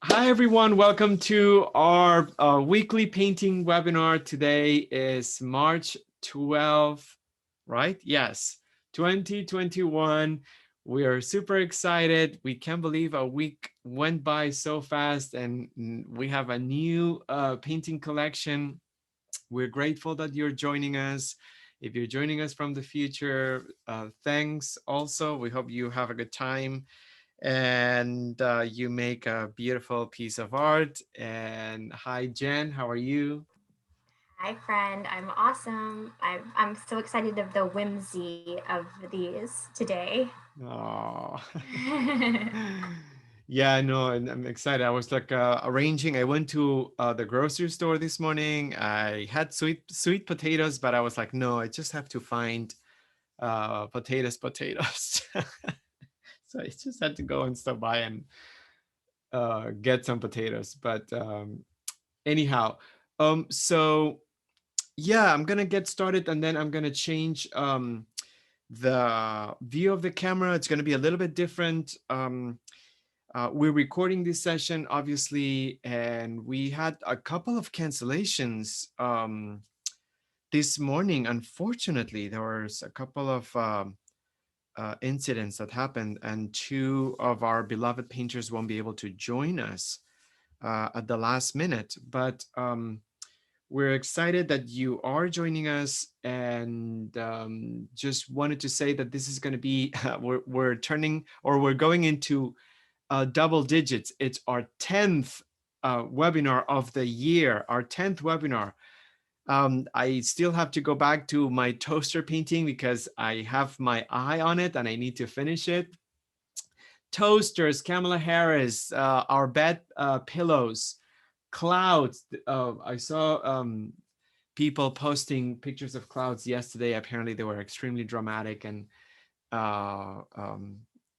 Hi, everyone. Welcome to our weekly painting webinar. Today is March 12th, right? Yes, 2021. We are super excited. We can't believe a week went by so fast, and we have a new painting collection. We're grateful that you're joining us. If you're joining us from the future, thanks also. We hope you have a good time and you make a beautiful piece of art. And hi, Jen, how are you? Hi, friend. I'm awesome. I'm so excited of the whimsy of these today. Oh, yeah, no, and I'm excited. I was like arranging. I went to the grocery store this morning. I had sweet potatoes, but I was like, no, I just have to find potatoes. So I just had to go and stop by and get some potatoes. But anyhow, so yeah, I'm gonna get started and then I'm gonna change the view of the camera. It's gonna be a little bit different. We're recording this session, obviously, and we had a couple of cancellations this morning. Unfortunately, there was a couple of incidents that happened, and two of our beloved painters won't be able to join us at the last minute. But we're excited that you are joining us, and just wanted to say that this is going to be we're turning, or we're going into double digits. It's our 10th webinar of the year, our 10th webinar. I still have to go back to my toaster painting because I have my eye on it and I need to finish it. Toasters, Kamala Harris, our bed pillows, clouds. I saw people posting pictures of clouds yesterday. Apparently, they were extremely dramatic, and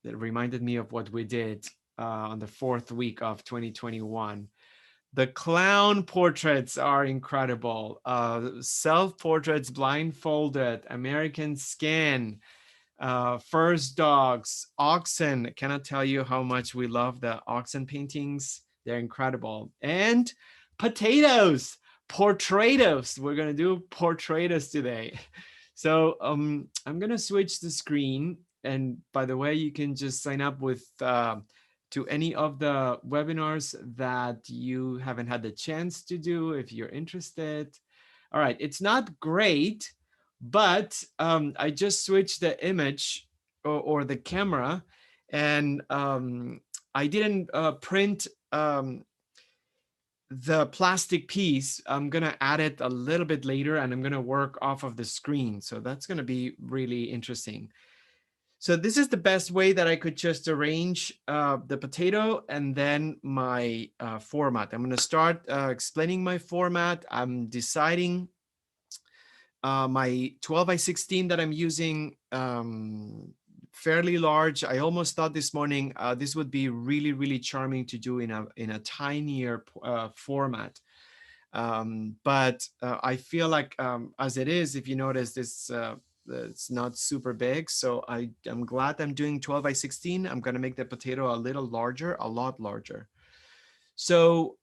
it reminded me of what we did on the fourth week of 2021. The clown portraits are incredible. Self-portraits blindfolded, American skin, first dogs, oxen. Cannot tell you how much we love the oxen paintings. They're incredible. And potatoes, portraitos. We're gonna do portraitos today. So I'm gonna switch the screen. And by the way, you can just sign up with to any of the webinars that you haven't had the chance to do if you're interested. All right, it's not great, but I just switched the image or the camera, and I didn't print the plastic piece. I'm gonna add it a little bit later, and I'm gonna work off of the screen. So that's gonna be really interesting. So this is the best way that I could just arrange the potato and then my format. I'm gonna start explaining my format. I'm deciding my 12 by 16 that I'm using, fairly large. I almost thought this morning this would be really, really charming to do in a tinier format. But I feel like as it is, if you notice, this it's not super big. So I'm glad I'm doing 12 by 16. I'm gonna make the potato a little larger, a lot larger. So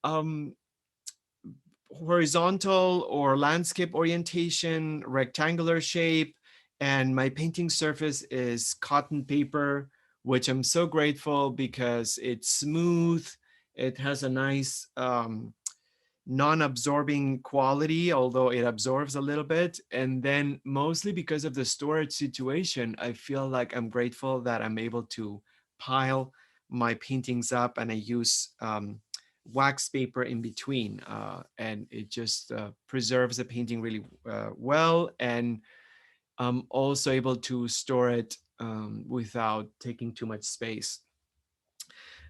horizontal or landscape orientation, rectangular shape, and my painting surface is cotton paper, which I'm so grateful because it's smooth. It has a nice non-absorbing quality, although it absorbs a little bit. And then mostly because of the storage situation, I feel like I'm grateful that I'm able to pile my paintings up, and I use wax paper in between, and it just preserves the painting really well, and I'm also able to store it without taking too much space.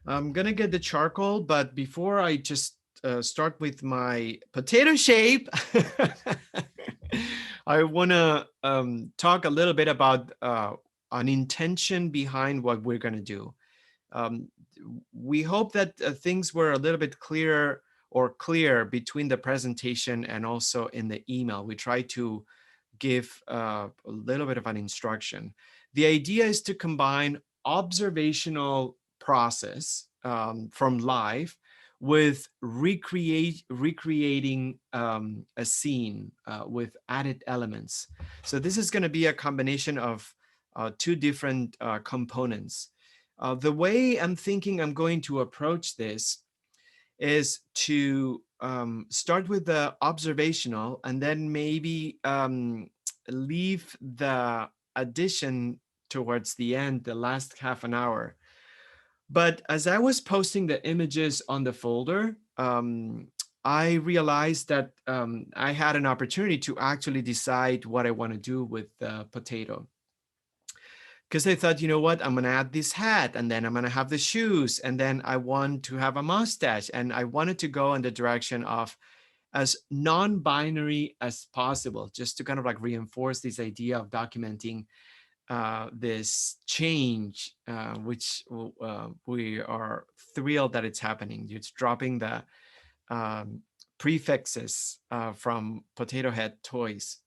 I'm gonna get the charcoal, but before I just start with my potato shape, I wanna talk a little bit about an intention behind what we're gonna do. Um, we hope that things were a little bit clear between the presentation and also in the email. We try to give a little bit of an instruction. The idea is to combine observational process from life with recreating a scene with added elements. So this is going to be a combination of two different components. The way I'm thinking I'm going to approach this is to start with the observational and then maybe leave the addition towards the end, the last half an hour. But as I was posting the images on the folder, I realized that I had an opportunity to actually decide what I want to do with the potato. Because I thought, you know what, I'm going to add this hat and then I'm going to have the shoes and then I want to have a mustache. And I wanted to go in the direction of as non-binary as possible, just to kind of like reinforce this idea of documenting this change, which we are thrilled that it's happening. It's dropping the prefixes from Potato Head toys.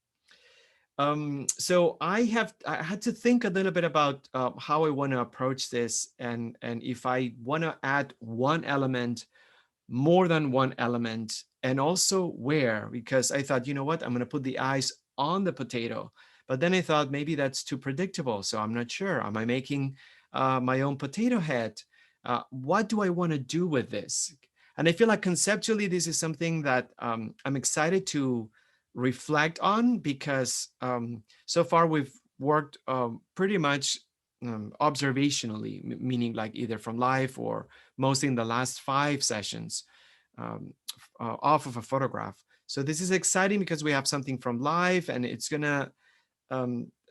So I had to think a little bit about how I want to approach this, and if I want to add one element, more than one element, and also where, because I thought, you know what, I'm going to put the eyes on the potato. But then I thought maybe that's too predictable. So I'm not sure. Am I making my own potato head? What do I want to do with this? And I feel like conceptually, this is something that I'm excited to reflect on because so far we've worked pretty much observationally, meaning like either from live or mostly in the last 5 sessions off of a photograph. So this is exciting because we have something from live and it's gonna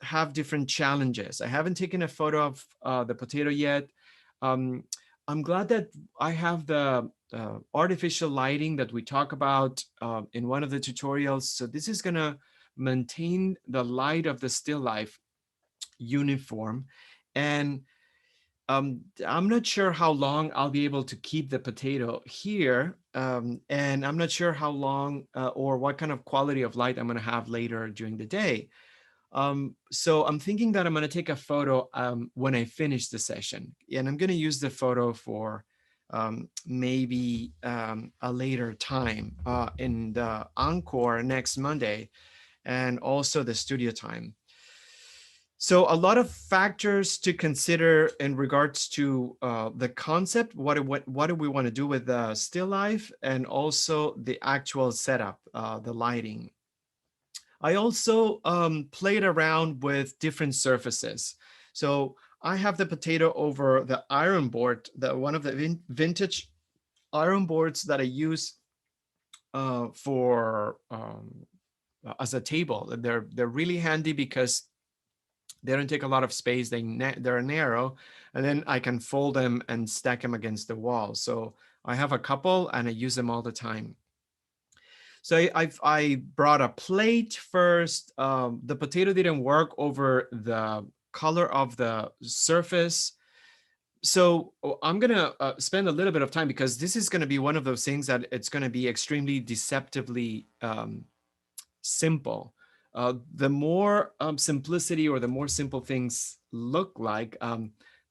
have different challenges. I haven't taken a photo of the potato yet. Um, I'm glad that I have the artificial lighting that we talk about in one of the tutorials. So this is gonna maintain the light of the still life uniform. And I'm not sure how long I'll be able to keep the potato here. And I'm not sure how long or what kind of quality of light I'm going to have later during the day. So I'm thinking that I'm going to take a photo when I finish the session. And I'm going to use the photo for maybe a later time in the encore next Monday and also the studio time. So a lot of factors to consider in regards to the concept, what do we want to do with the still life, and also the actual setup, the lighting. I also played around with different surfaces. So I have the potato over the iron board, one of the vintage iron boards that I use for as a table. They're really handy because they don't take a lot of space. They're narrow, and then I can fold them and stack them against the wall. So I have a couple, and I use them all the time. So I brought a plate first. The potato didn't work over the color of the surface. So I'm gonna spend a little bit of time because this is gonna be one of those things that it's gonna be extremely deceptively simple. The more simplicity or the more simple things look like,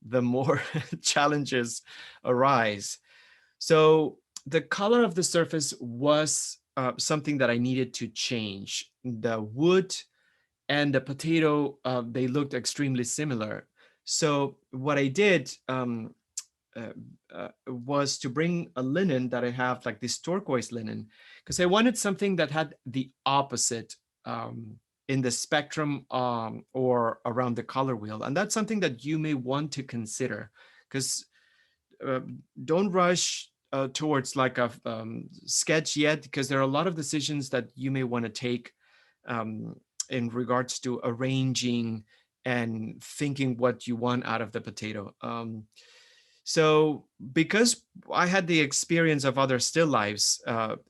the more challenges arise. So the color of the surface was something that I needed to change. The wood and the potato, they looked extremely similar. So what I did uh, was to bring a linen that I have, like this turquoise linen, because I wanted something that had the opposite in the spectrum or around the color wheel. And that's something that you may want to consider, because uh, don't rush towards like a sketch yet, because there are a lot of decisions that you may want to take um, in regards to arranging and thinking what you want out of the potato. So because I had the experience of other still lifes,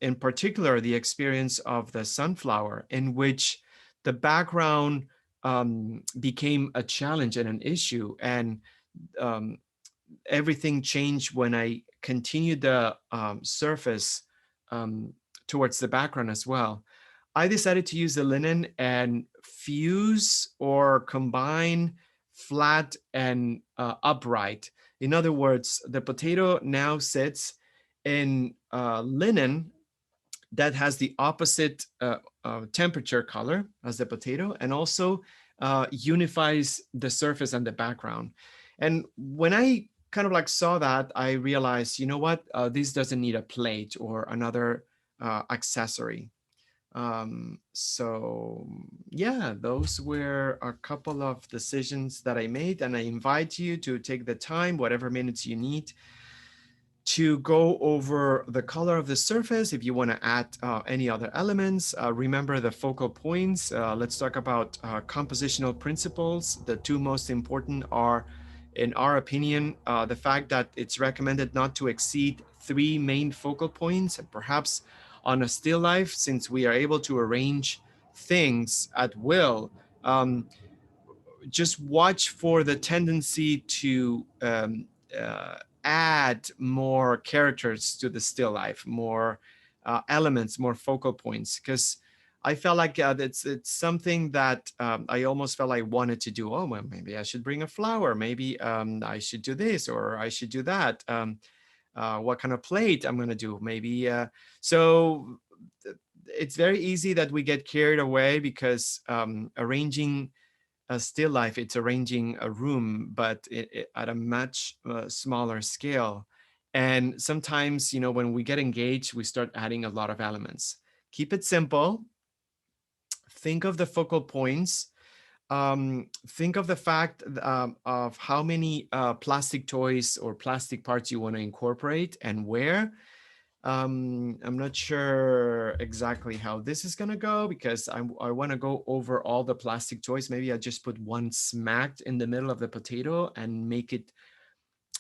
in particular the experience of the sunflower, in which the background became a challenge and an issue, and um, everything changed when I continued the surface um, towards the background as well. I decided to use the linen and fuse or combine flat and upright. In other words, the potato now sits in linen that has the opposite temperature color as the potato, and also unifies the surface and the background. And when I kind of like saw that, I realized, you know what, this doesn't need a plate or another accessory. So yeah, those were a couple of decisions that I made, and I invite you to take the time, whatever minutes you need, to go over the color of the surface. If you want to add any other elements, remember the focal points. Let's talk about compositional principles. The two most important are, in our opinion, the fact that it's recommended not to exceed three main focal points, and perhaps on a still life, since we are able to arrange things at will. Just watch for the tendency to add more characters to the still life, more elements, more focal points, because I felt like it's something that I almost felt I wanted to do. Oh, well, maybe I should bring a flower. Maybe I should do this or I should do that. What kind of plate I'm going to do? Maybe. So it's very easy that we get carried away because arranging a still life, it's arranging a room, but at a much smaller scale. And sometimes, you know, when we get engaged, we start adding a lot of elements. Keep it simple. Think of the focal points. Think of the fact of how many plastic toys or plastic parts you want to incorporate and where. I'm not sure exactly how this is gonna go because I want to go over all the plastic toys. Maybe I just put one smacked in the middle of the potato and make it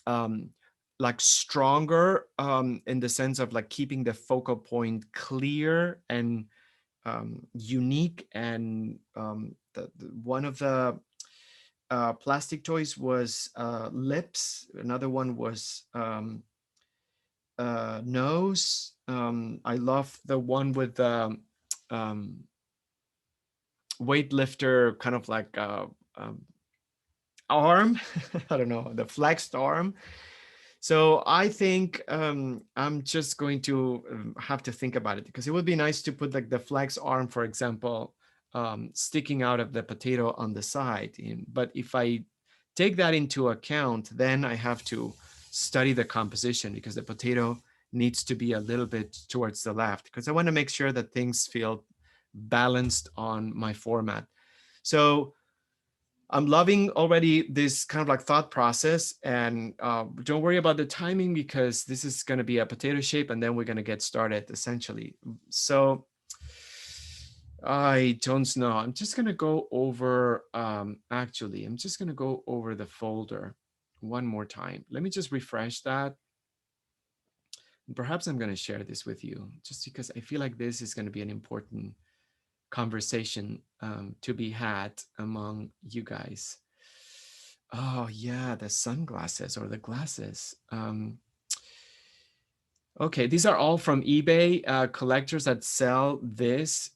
um, like stronger in the sense of like keeping the focal point clear and unique. And one of the plastic toys was lips. Another one was nose. I love the one with the um, weightlifter kind of like arm. I don't know, the flexed arm. So I think I'm just going to have to think about it because it would be nice to put like the flex arm, for example, sticking out of the potato on the side. But if I take that into account, then I have to study the composition because the potato needs to be a little bit towards the left because I want to make sure that things feel balanced on my format. So I'm loving already this kind of like thought process, and don't worry about the timing because this is going to be a potato shape and then we're going to get started essentially. So I don't know. I'm just going to go over, actually, I'm just going to go over the folder one more time. Let me just refresh that. Perhaps I'm going to share this with you just because I feel like this is going to be an important conversation to be had among you guys. Oh yeah, the sunglasses or the glasses. Okay, these are all from eBay collectors that sell this,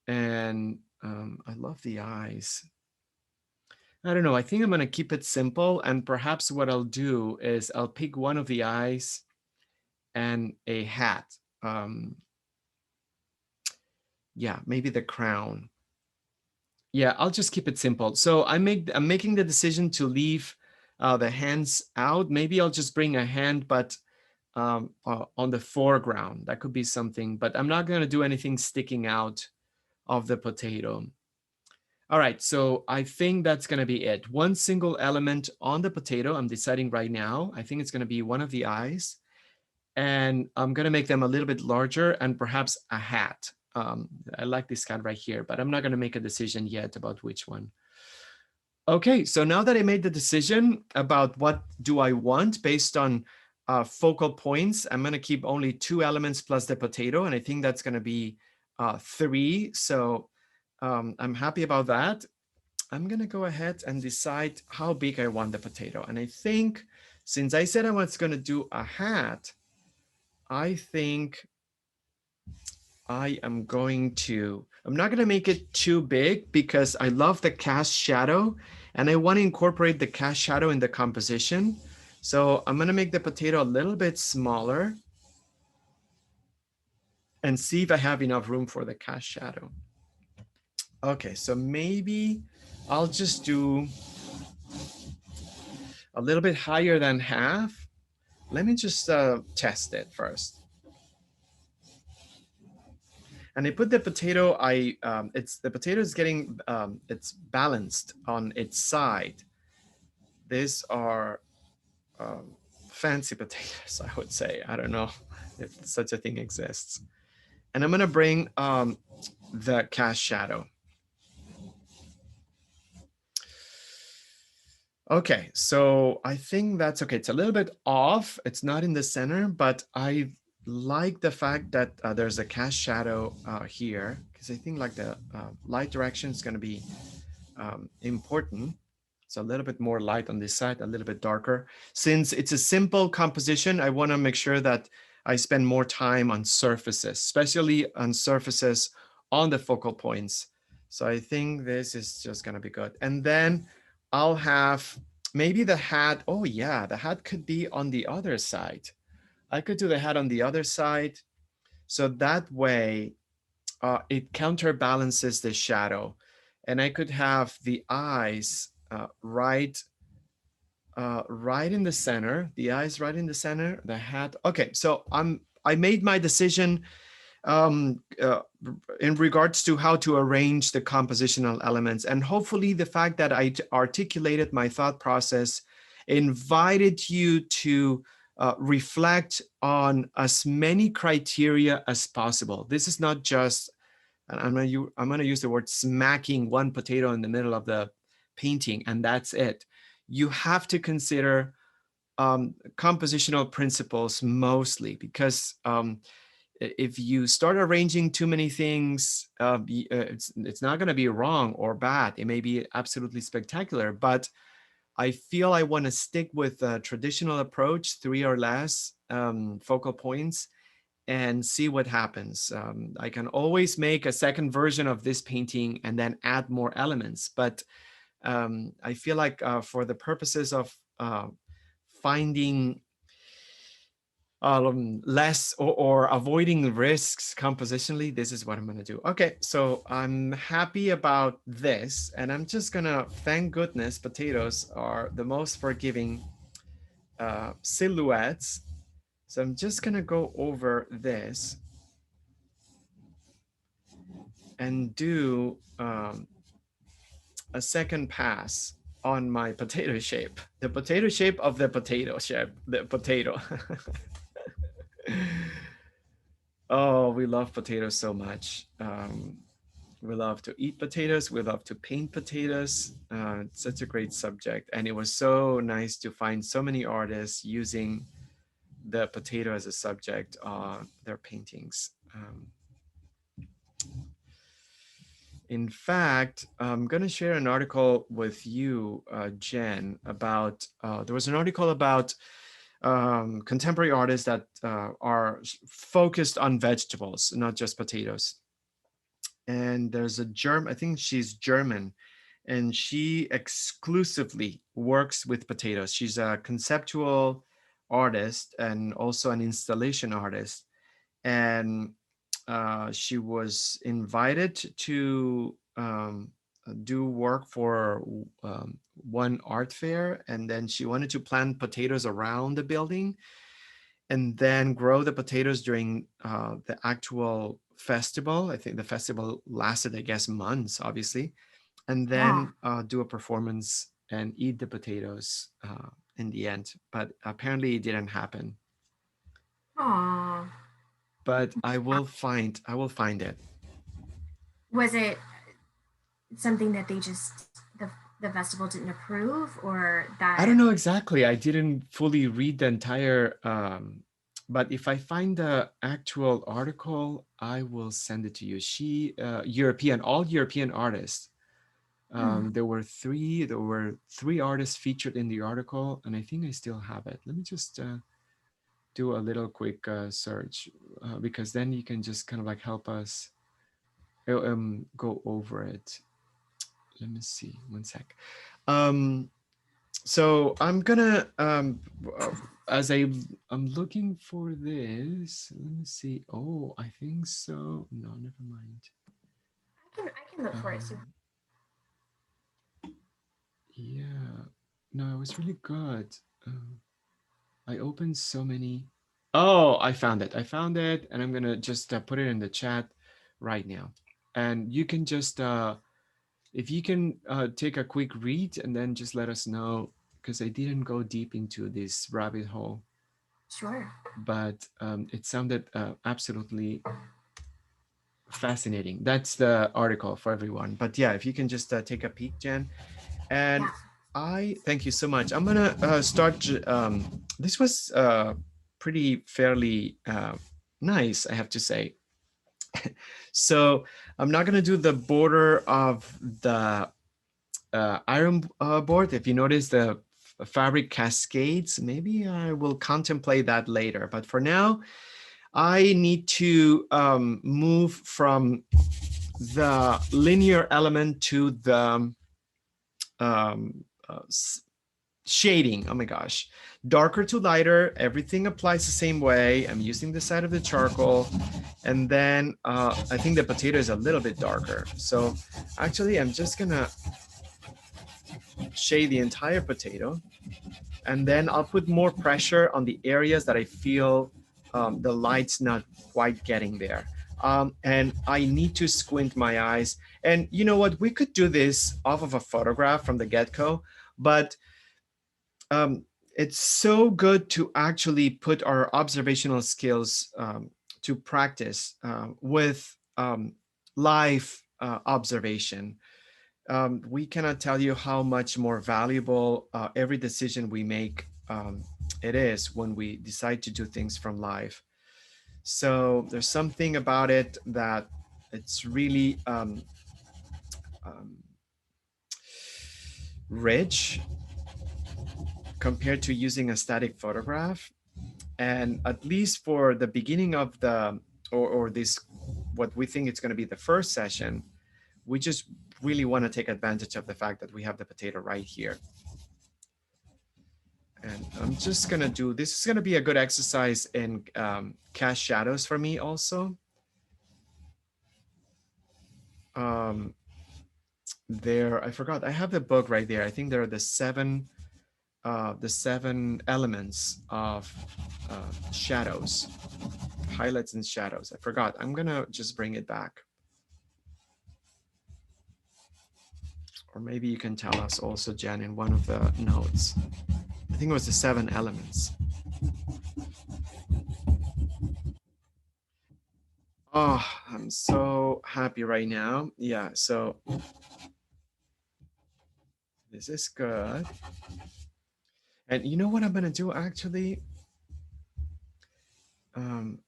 and I love the eyes. I don't know. I think I'm gonna keep it simple, and perhaps what I'll do is I'll pick one of the eyes and a hat. Yeah, maybe the crown. Yeah, I'll just keep it simple. So I'm making the decision to leave the hands out. Maybe I'll just bring a hand, but on the foreground. That could be something, but I'm not going to do anything sticking out of the potato. All right, so I think that's going to be it. One single element on the potato, I'm deciding right now. I think it's going to be one of the eyes, and I'm going to make them a little bit larger and perhaps a hat. I like this hat right here, but I'm not going to make a decision yet about which one. Okay, so now that I made the decision about what do I want based on focal points, I'm going to keep only two elements plus the potato, and I think that's going to be three. So I'm happy about that. I'm going to go ahead and decide how big I want the potato. And I think since I said I was going to do a hat, I think I'm not going to make it too big because I love the cast shadow and I want to incorporate the cast shadow in the composition. So I'm gonna make the potato a little bit smaller and see if I have enough room for the cast shadow. Okay, so maybe I'll just do a little bit higher than half. Let me just test it first. And I put the potato, it's the potato is getting, it's balanced on its side. These are um, fancy potatoes, I would say. I don't know if such a thing exists. And I'm gonna bring the cast shadow. Okay, so I think that's okay. It's a little bit off. It's not in the center, but I like the fact that there's a cast shadow here, because I think like the light direction is going to be important. So a little bit more light on this side, a little bit darker. Since it's a simple composition, I want to make sure that I spend more time on surfaces, especially on surfaces on the focal points. So I think this is just going to be good. And then I'll have maybe the hat. Oh yeah, the hat could be on the other side. I could do the hat on the other side. So that way it counterbalances the shadow. And I could have the eyes right in the center, the eyes right in the center, the hat. Okay, so I made my decision um, uh, in regards to how to arrange the compositional elements. And hopefully the fact that I articulated my thought process invited you to reflect on as many criteria as possible. This is not just, and I'm gonna use the word smacking one potato in the middle of the painting and that's it. You have to consider compositional principles mostly, because if you start arranging too many things, it's not going to be wrong or bad. It may be absolutely spectacular, but I feel I want to stick with a traditional approach, three or less focal points, and see what happens. I can always make a second version of this painting and then add more elements, but I feel like for the purposes of finding less or avoiding risks compositionally, this is what I'm gonna do. Okay, so I'm happy about this, and I'm just gonna, thank goodness potatoes are the most forgiving silhouettes. So I'm just gonna go over this and do a second pass on my potato shape, the potato shape of the potato shape, the potato. Oh, we love potatoes so much. We love to eat potatoes. We love to paint potatoes. It's such a great subject. And it was so nice to find so many artists using the potato as a subject on their paintings. In fact, I'm going to share an article with you, Jen, about, there was an article about contemporary artists that are focused on vegetables, not just potatoes. And there's a German, I think she's German, and she exclusively works with potatoes. She's a conceptual artist and also an installation artist. And she was invited to do work for one art fair, and then she wanted to plant potatoes around the building and then grow the potatoes during the actual festival. I think the festival lasted, I guess, months, obviously, and Yeah. then do a performance and eat the potatoes in the end. But apparently it didn't happen. Aw. But I will find it. Was it something that they just the festival didn't approve, or I that? don't know exactly. I didn't fully read the entire, but if I find the actual article, I will send it to you. She, European, all European artists. Hmm. There were three artists featured in the article, and I think I still have it. Let me just do a little quick search, because then you can just kind of like help us go over it. Let me see, one sec. Um, So I'm gonna uh, as I'm looking for this. Let me see. Oh, I think so. No, never mind. I can look for it. So Um, yeah. No, it was really good. I opened so many. Oh, I found it. I found it, and I'm gonna just put it in the chat right now. And you can just, if you can take a quick read and then just let us know, because I didn't go deep into this rabbit hole, sure. but it sounded absolutely fascinating. That's the article for everyone. But yeah, if you can just take a peek, Jen. And Yeah. I thank you so much. I'm gonna start. This was pretty fairly nice, I have to say. So I'm not gonna do the border of the iron board. If you notice the fabric cascades, maybe I will contemplate that later. But for now, I need to move from the linear element to the um, uh, shading. Oh my gosh. Darker to lighter, everything applies the same way. I'm using the side of the charcoal. And then I think the potato is a little bit darker. So actually, I'm just gonna shade the entire potato. And then I'll put more pressure on the areas that I feel the light's not quite getting there. And I need to squint my eyes. And you know what? We could do this off of a photograph from the get-go, but um, it's so good to actually put our observational skills to practice with live observation. We cannot tell you how much more valuable every decision we make it is when we decide to do things from live. So there's something about it that it's really um, rich compared to using a static photograph. And at least for the beginning of the or this what we think it's going to be the first session, we just really want to take advantage of the fact that we have the potato right here. And I'm just going to do this is going to be a good exercise in cast shadows for me also. um there, I forgot, I have the book right there. I think there are the seven elements of shadows, highlights and shadows. I forgot. I'm gonna just bring it back. Or maybe you can tell us also, Jen, in one of the notes. I think it was the seven elements. Oh, I'm so happy right now. Yeah, so this is good. And you know what I'm gonna do actually? Um,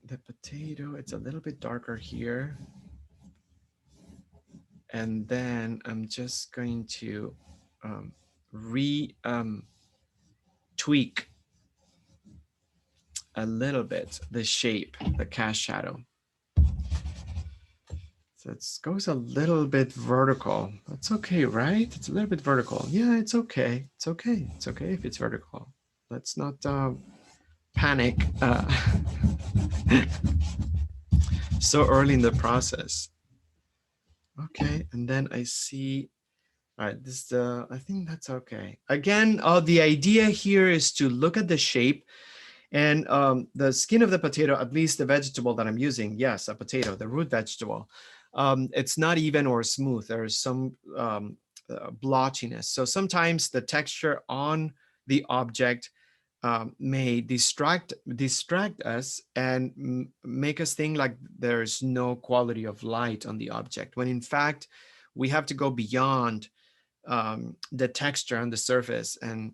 the potato, it's a little bit darker here. And then I'm just going to re tweak a little bit the shape, the cast shadow. So it goes a little bit vertical. That's okay, right? It's a little bit vertical. Yeah, it's okay. It's okay. It's okay if it's vertical. Let's not panic so early in the process. Okay, and then I see. All right, this I think that's okay. Again, the idea here is to look at the shape and the skin of the potato, at least the vegetable that I'm using, yes, a potato, the root vegetable, it's not even or smooth. There's some blotchiness. So sometimes the texture on the object may distract us and make us think like there's no quality of light on the object, when in fact we have to go beyond the texture on the surface and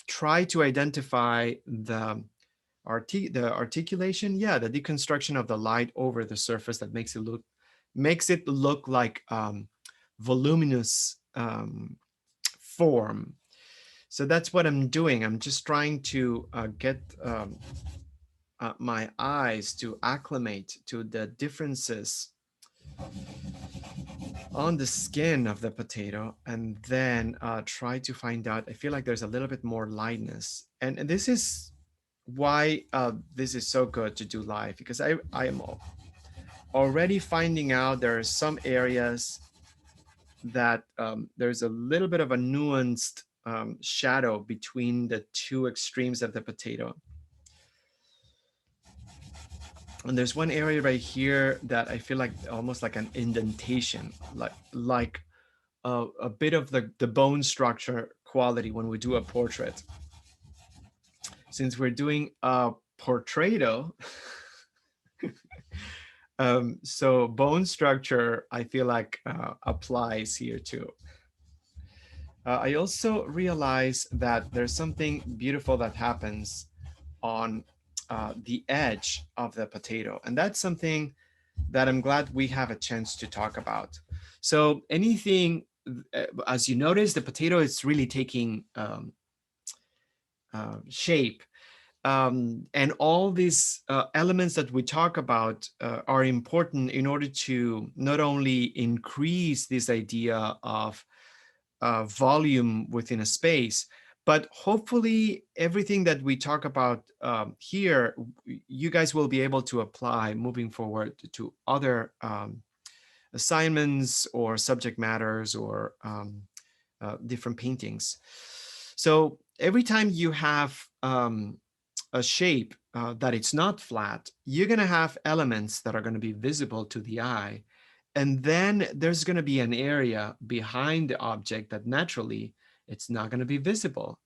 try to identify the articulation, yeah, the deconstruction of the light over the surface that makes it look like voluminous form. So that's what I'm doing. I'm just trying to get my eyes to acclimate to the differences on the skin of the potato, and then try to find out. I feel like there's a little bit more lightness, and this is why this is so good to do live, because I am already finding out there are some areas that there's a little bit of a nuanced shadow between the two extremes of the potato. And there's one area right here that I feel like almost like an indentation, like a bit of the bone structure quality when we do a portrait. Since we're doing a portraito, so bone structure I feel like applies here too. I also realize that there's something beautiful that happens on the edge of the potato, and that's something that I'm glad we have a chance to talk about. So anything, as you notice, the potato is really taking shape. And all these elements that we talk about are important in order to not only increase this idea of volume within a space, but hopefully everything that we talk about here, you guys will be able to apply moving forward to other assignments or subject matters or different paintings. So every time you have a shape that it's not flat, you're going to have elements that are going to be visible to the eye. And then there's going to be an area behind the object that naturally it's not going to be visible.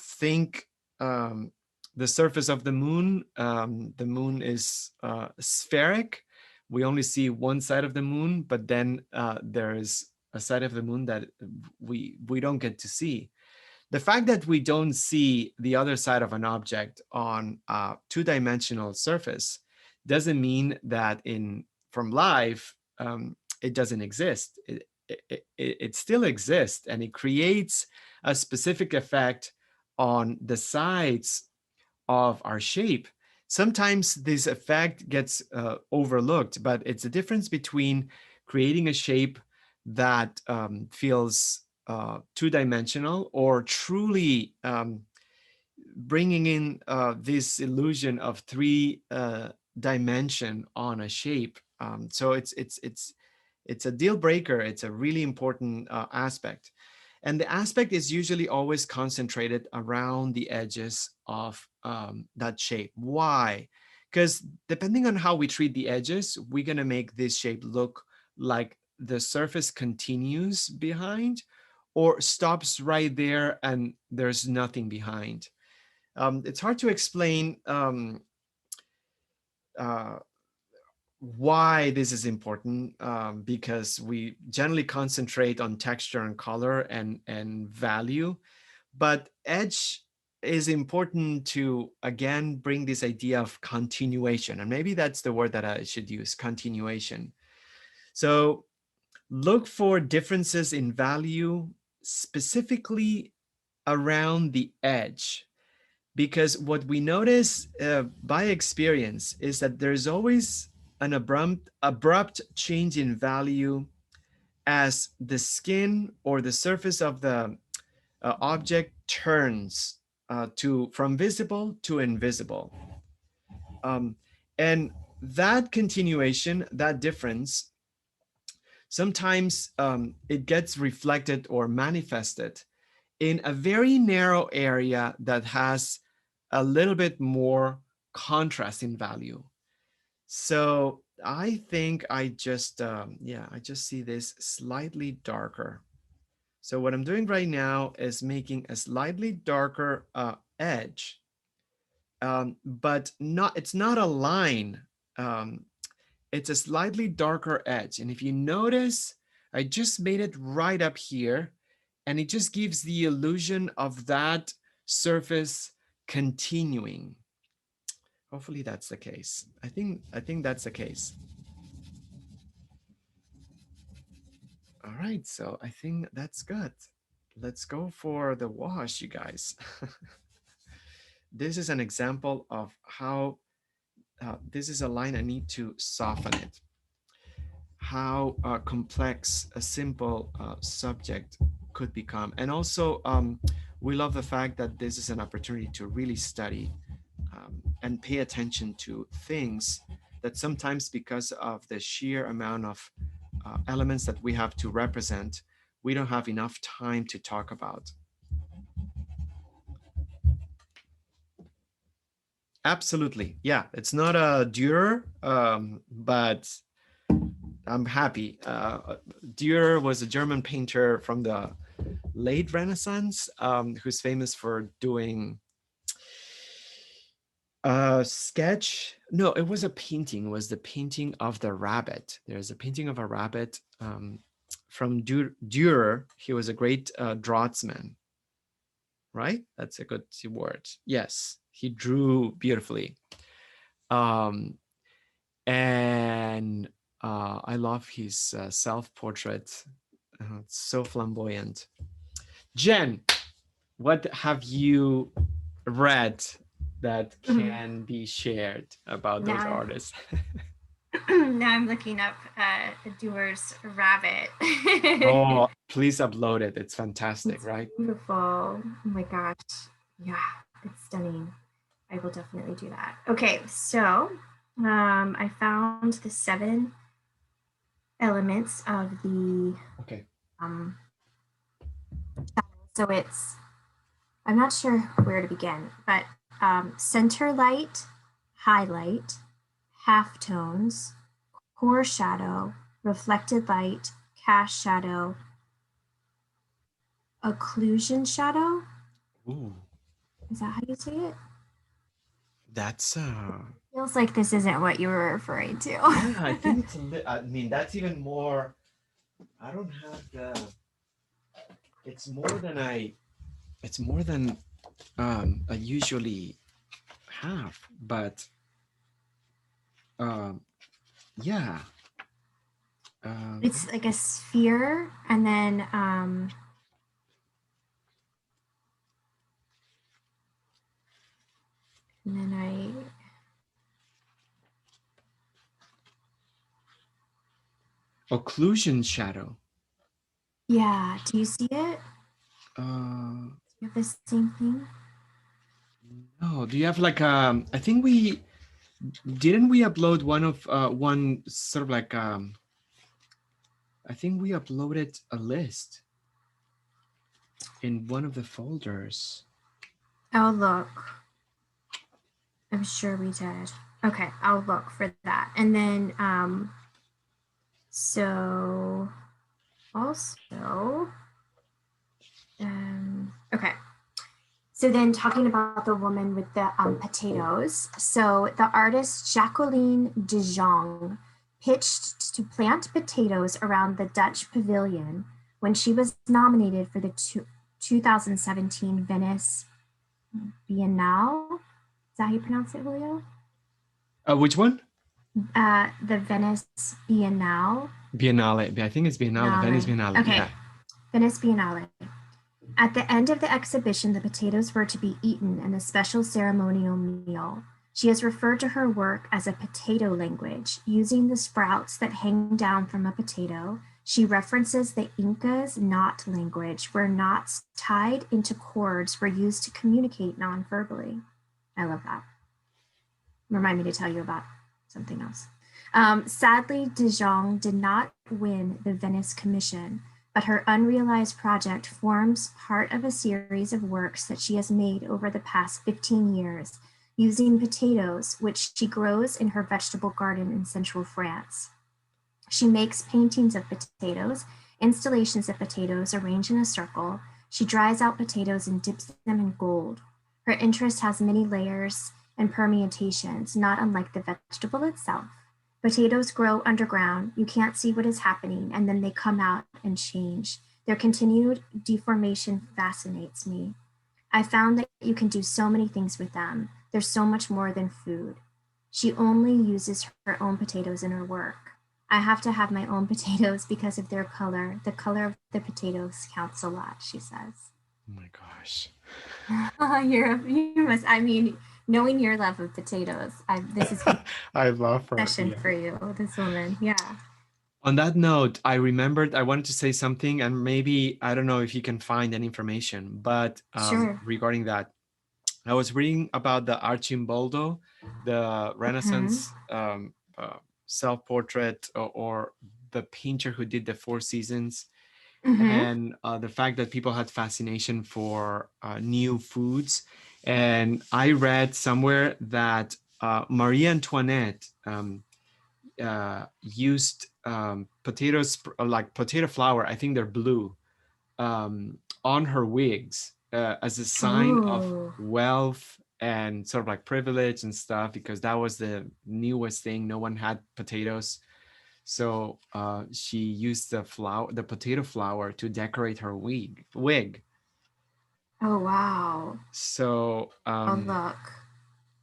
Think the surface of the moon. The moon is spheric. We only see one side of the moon, but then there's a side of the moon that we don't get to see. The fact that we don't see the other side of an object on a two-dimensional surface doesn't mean that in from live it doesn't exist. It still exists, and it creates a specific effect on the sides of our shape. Sometimes this effect gets overlooked, but it's a difference between creating a shape that feels two-dimensional or truly bringing in this illusion of three dimension on a shape. So it's a deal breaker. It's a really important aspect. And the aspect is usually always concentrated around the edges of that shape. Why? Because depending on how we treat the edges, we're going to make this shape look like the surface continues behind or stops right there and there's nothing behind. It's hard to explain uh, why this is important, because we generally concentrate on texture and color and value, but edge is important to again bring this idea of continuation, and maybe that's the word that I should use, continuation. So look for differences in value specifically around the edge, because what we notice by experience is that there's always an abrupt change in value as the skin or the surface of the object turns to from visible to invisible. Um, and that continuation, that difference, sometimes it gets reflected or manifested in a very narrow area that has a little bit more contrast in value. So I think I just see this slightly darker. So what I'm doing right now is making a slightly darker edge, but it's not a line. Um, it's a slightly darker edge. And if you notice, I just made it right up here, and it just gives the illusion of that surface continuing. Hopefully that's the case. I think that's the case. All right, so I think that's good. Let's go for the wash, you guys. This is an example of how this is a line I need to soften it. how complex a simple subject could become. And also, we love the fact that this is an opportunity to really study and pay attention to things that sometimes, because of the sheer amount of elements that we have to represent, we don't have enough time to talk about. Absolutely. Yeah, it's not a Dürer, but I'm happy. Dürer was a German painter from the late Renaissance, who's famous for doing a sketch. No, it was a painting. It was the painting of the rabbit. There's a painting of a rabbit from Dürer. He was a great draughtsman, right? That's a good word. Yes, he drew beautifully. Um, and I love his self-portrait. It's so flamboyant. Jen, what have you read that can be shared about those Now, artists? now I'm looking up Doer's Rabbit. Oh, please upload it. It's fantastic, It's right? beautiful. Oh my gosh. Yeah, it's stunning. I will definitely do that. Okay, so I found the 7 elements of the Okay. so it's, I'm not sure where to begin, but center light, highlight, half tones, core shadow, reflected light, cast shadow, occlusion shadow. Ooh, Is that how you say it? that's Feels like this isn't what you were referring to. yeah, I think it's I mean, that's even more. I don't have the. It's more than it's more than I usually have, but um yeah. It's like a sphere, and then Occlusion shadow. yeah. Do you see it? Uh, You have the same thing. no. Do you have like I think we didn't we upload one of one sort of like I think we uploaded a list in one of the folders. Oh look, I'm sure we did. Okay, I'll look for that, and then so also okay. So then talking about the woman with the potatoes. So the artist Jacqueline de Jong pitched to plant potatoes around the Dutch pavilion when she was nominated for the 2017 Venice Biennale. Is that how you pronounce it, Julio? Which one? The Venice Biennale. Biennale. I think it's Biennale. Venice Biennale. Okay. Yeah. Venice Biennale. At the end of the exhibition, the potatoes were to be eaten in a special ceremonial meal. She has referred to her work as a potato language. Using the sprouts that hang down from a potato, she references the Inca's knot language, where knots tied into cords were used to communicate non-verbally. I love that. Remind me to tell you about something else. Sadly, De Jong did not win the Venice Commission, but her unrealized project forms part of a series of works that she has made over the past 15 years, using potatoes, which she grows in her vegetable garden in central France. She makes paintings of potatoes, installations of potatoes arranged in a circle. She dries out potatoes and dips them in gold. Her interest has many layers and permutations, not unlike the vegetable itself. Potatoes grow underground, you can't see what is happening, and then they come out and change. Their continued deformation fascinates me. I found that you can do so many things with them. They're so much more than food. She only uses her own potatoes in her work. I have to have my own potatoes because of their color. The color of the potatoes counts a lot, she says. Oh my gosh. You must, I mean, knowing your love of potatoes, this is I love her. session for you, this woman. Yeah. On that note, I remembered I wanted to say something, and maybe I don't know if you can find any information, but Sure. regarding that, I was reading about the Archimboldo, the Mm-hmm. Renaissance self-portrait, or the painter who did the Four Seasons, Mm-hmm. and the fact that people had fascination for new foods. And I read somewhere that Marie Antoinette used potatoes, like potato flour, I think they're blue, on her wigs as a sign of Oh. wealth and sort of like privilege and stuff, because that was the newest thing. No one had potatoes. So she used the potato flour to decorate her wig. Oh wow. So Oh look.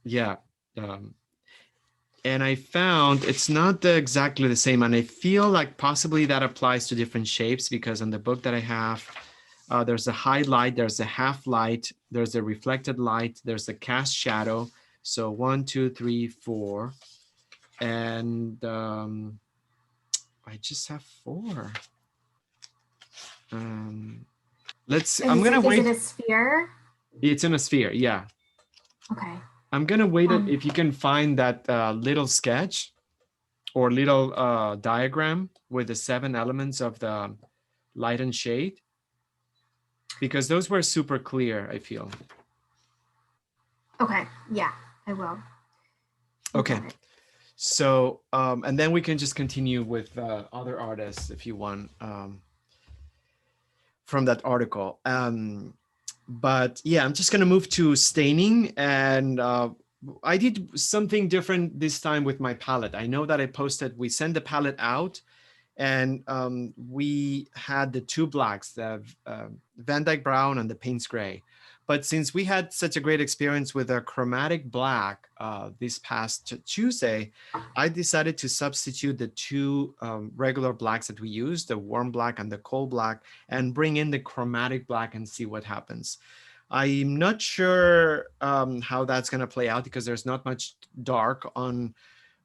yeah, um, and I found it's not exactly the same, and I feel like possibly that applies to different shapes, because on the book that I have, there's a highlight, there's a half light, there's a reflected light, there's a cast shadow. So 1, 2, 3, 4, and I just have 4. Um, I'm gonna Is it wait. a sphere? It's in a sphere, yeah. Okay. I'm gonna wait it Um. if you can find that little sketch or little diagram with the 7 elements of the light and shade, because those were super clear, I feel. Okay. Yeah, I will. I Okay, got it. so and then we can just continue with other artists if you want, from that article. But yeah, I'm just gonna move to staining, and I did something different this time with my palette. I know that we sent the palette out, and we had the 2 blacks, the Van Dyke Brown and the Payne's Gray. But since we had such a great experience with a chromatic black this past Tuesday, I decided to substitute the 2 regular blacks that we use, the warm black and the cold black, and bring in the chromatic black and see what happens. I'm not sure how that's going to play out, because there's not much dark on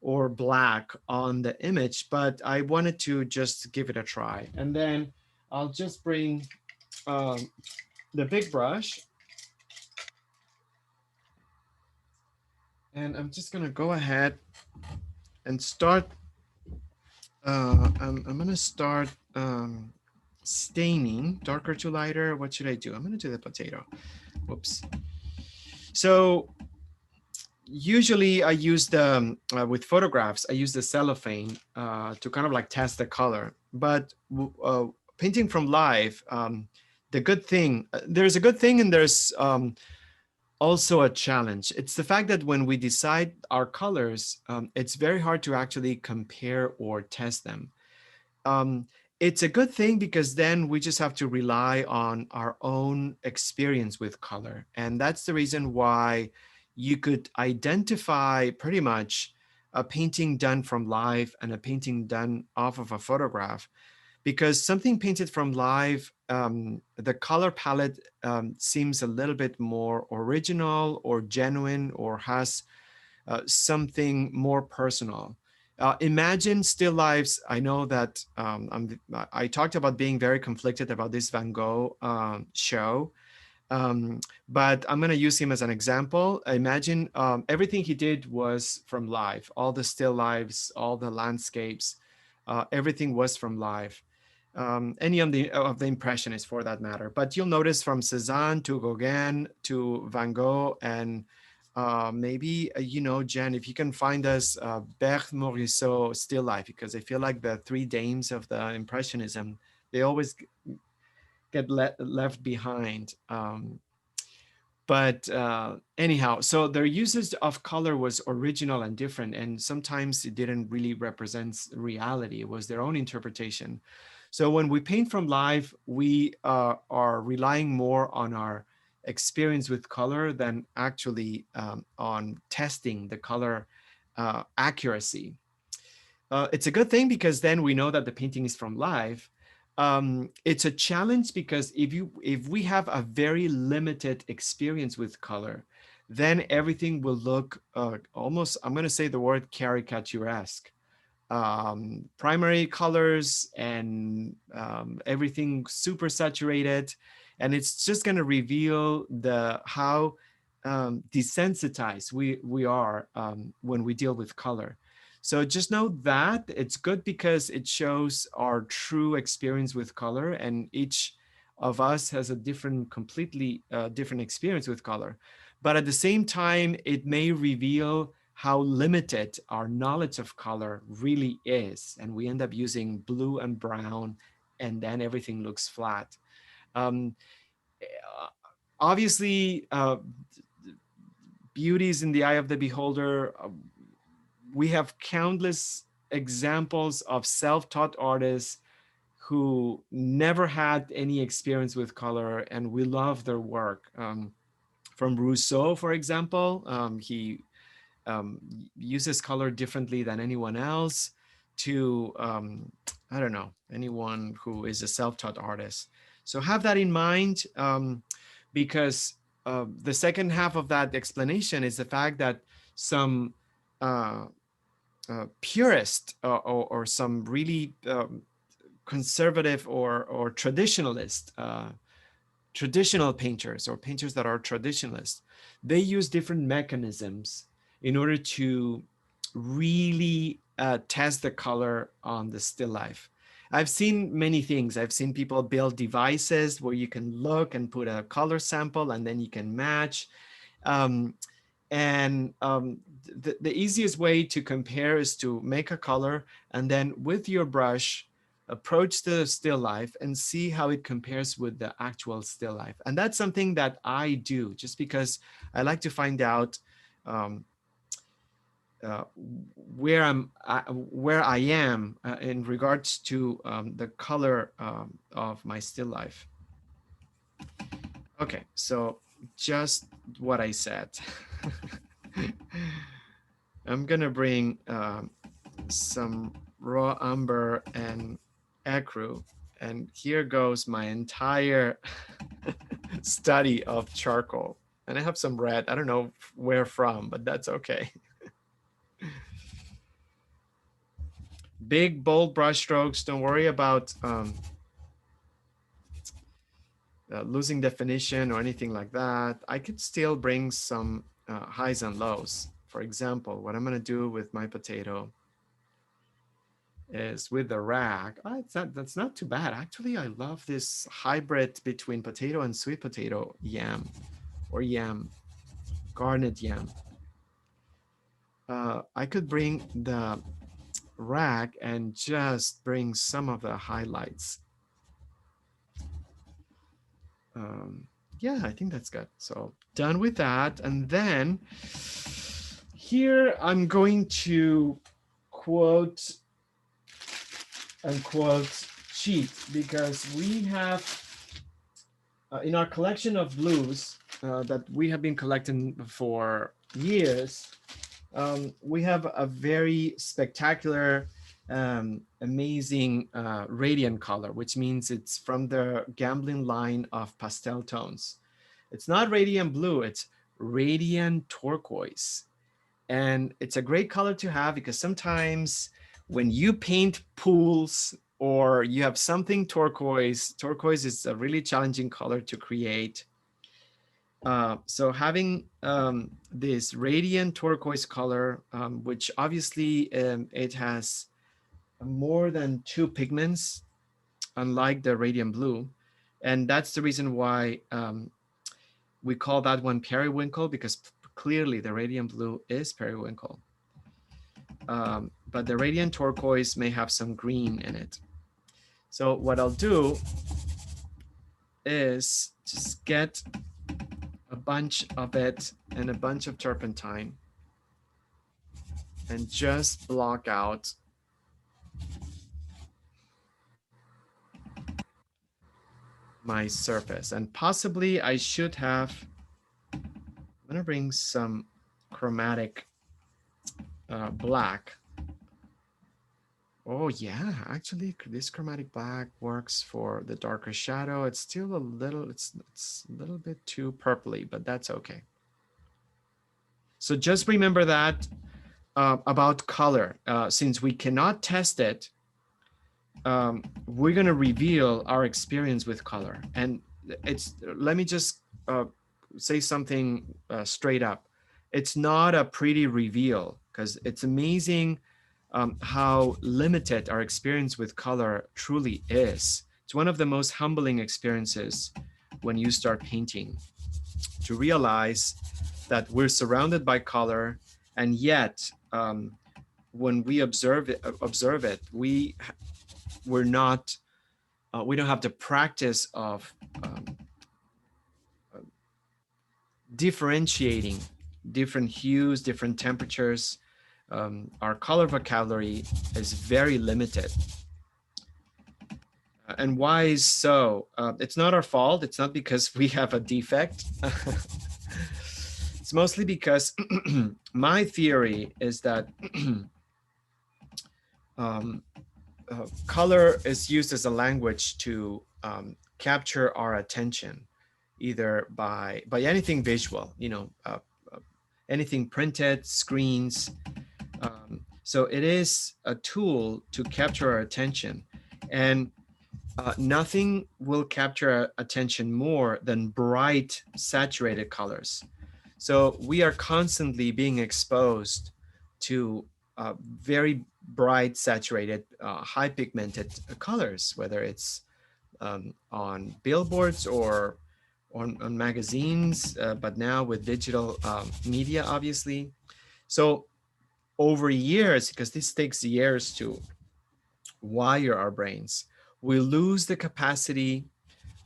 or black on the image, but I wanted to just give it a try. And then I'll just bring um, the big brush, and I'm just gonna go ahead and start. I'm gonna start staining, darker to lighter. What should I do? I'm gonna do the potato. Whoops. So usually I use the with photographs, I use the cellophane to kind of like test the color. But painting from live, the good thing, there's a good thing, and there's also a challenge. It's the fact that when we decide our colors, it's very hard to actually compare or test them. um, it's a good thing, because then we just have to rely on our own experience with color. And that's the reason why you could identify pretty much a painting done from live and a painting done off of a photograph, because something painted from live, the color palette seems a little bit more original or genuine, or has something more personal. Imagine still lives. I know that I talked about being very conflicted about this Van Gogh show, but I'm going to use him as an example. Imagine everything he did was from live, all the still lives, all the landscapes, everything was from live. Any of the impressionists for that matter. But you'll notice from Cezanne to Gauguin to Van Gogh, and maybe, Jen, if you can find us Berthe Morisot still life, because I feel like the 3 dames of the Impressionism, they always get left behind. But anyhow, so their usage of color was original and different, and sometimes it didn't really represent reality. It was their own interpretation. So when we paint from live, we are relying more on our experience with color than actually on testing the color accuracy. It's a good thing, because then we know that the painting is from live. It's a challenge, because if we have a very limited experience with color, then everything will look almost, I'm going to say the word caricaturesque. primary colors and everything super saturated, and it's just going to reveal the how desensitized we are when we deal with color. So just know that it's good because it shows our true experience with color, and each of us has a different, completely different experience with color. But at the same time, it may reveal how limited our knowledge of color really is. And we end up using blue and brown, and then everything looks flat. Um, Obviously, beauty is in the eye of the beholder. We have countless examples of self-taught artists who never had any experience with color, and we love their work. From Rousseau, for example, he um, uses color differently than anyone else, to I don't know, anyone who is a self-taught artist. So have that in mind, because the second half of that explanation is the fact that some uh, purist, or some really conservative or traditionalist, traditional painters, or painters that are traditionalists, they use different mechanisms in order to really test the color on the still life. I've seen many things. I've seen people build devices where you can look and put a color sample and then you can match. Um, and the easiest way to compare is to make a color and then with your brush approach the still life and see how it compares with the actual still life. And that's something that I do just because I like to find out um, uh, where I am in regards to the color of my still life. Okay, so just what I said. I'm gonna bring some raw umber and ecru, and here goes my entire study of charcoal. And I have some red, I don't know where from, but that's okay. Big bold brush strokes, don't worry about losing definition or anything like that. I could still bring some highs and lows. For example, what I'm gonna do with my potato is with the rag. Oh, that's not too bad. Actually, I love this hybrid between potato and sweet potato yam, or yam, garnet yam. I could bring the rag and just bring some of the highlights. Um, yeah, I think that's good. So done with that. And then here I'm going to quote unquote cheat, because we have in our collection of blues that we have been collecting for years, we have a very spectacular, amazing radiant color, which means it's from the gambling line of pastel tones. It's not radiant blue, it's radiant turquoise. And it's a great color to have because sometimes when you paint pools or you have something turquoise, turquoise is a really challenging color to create. So having this radiant turquoise color, which obviously it has more than two pigments, unlike the radiant blue. And that's the reason why we call that one periwinkle, because clearly the radiant blue is periwinkle. But the radiant turquoise may have some green in it. So what I'll do is just get a bunch of it and a bunch of turpentine and just block out my surface. And possibly I should have, I'm gonna bring some chromatic black. Oh yeah, actually this chromatic black works for the darker shadow. It's still a little, it's a little bit too purpley, but that's okay. So just remember that about color. Since we cannot test it, we're going to reveal our experience with color. And let me just say something straight up. It's not a pretty reveal, because it's amazing how limited our experience with color truly is. It's one of the most humbling experiences when you start painting, to realize that we're surrounded by color, and yet when we observe it, we're not we don't have the practice of differentiating different hues, different temperatures. Our color vocabulary is very limited. And why is so? It's not our fault. It's not because we have a defect. It's mostly because my theory is that um, color is used as a language to capture our attention, either by anything visual, anything printed, screens. So it is a tool to capture our attention, and nothing will capture our attention more than bright, saturated colors. So we are constantly being exposed to very bright, saturated, high pigmented colors, whether it's on billboards or on magazines, but now with digital media, obviously. So over years, because this takes years to wire our brains, we lose the capacity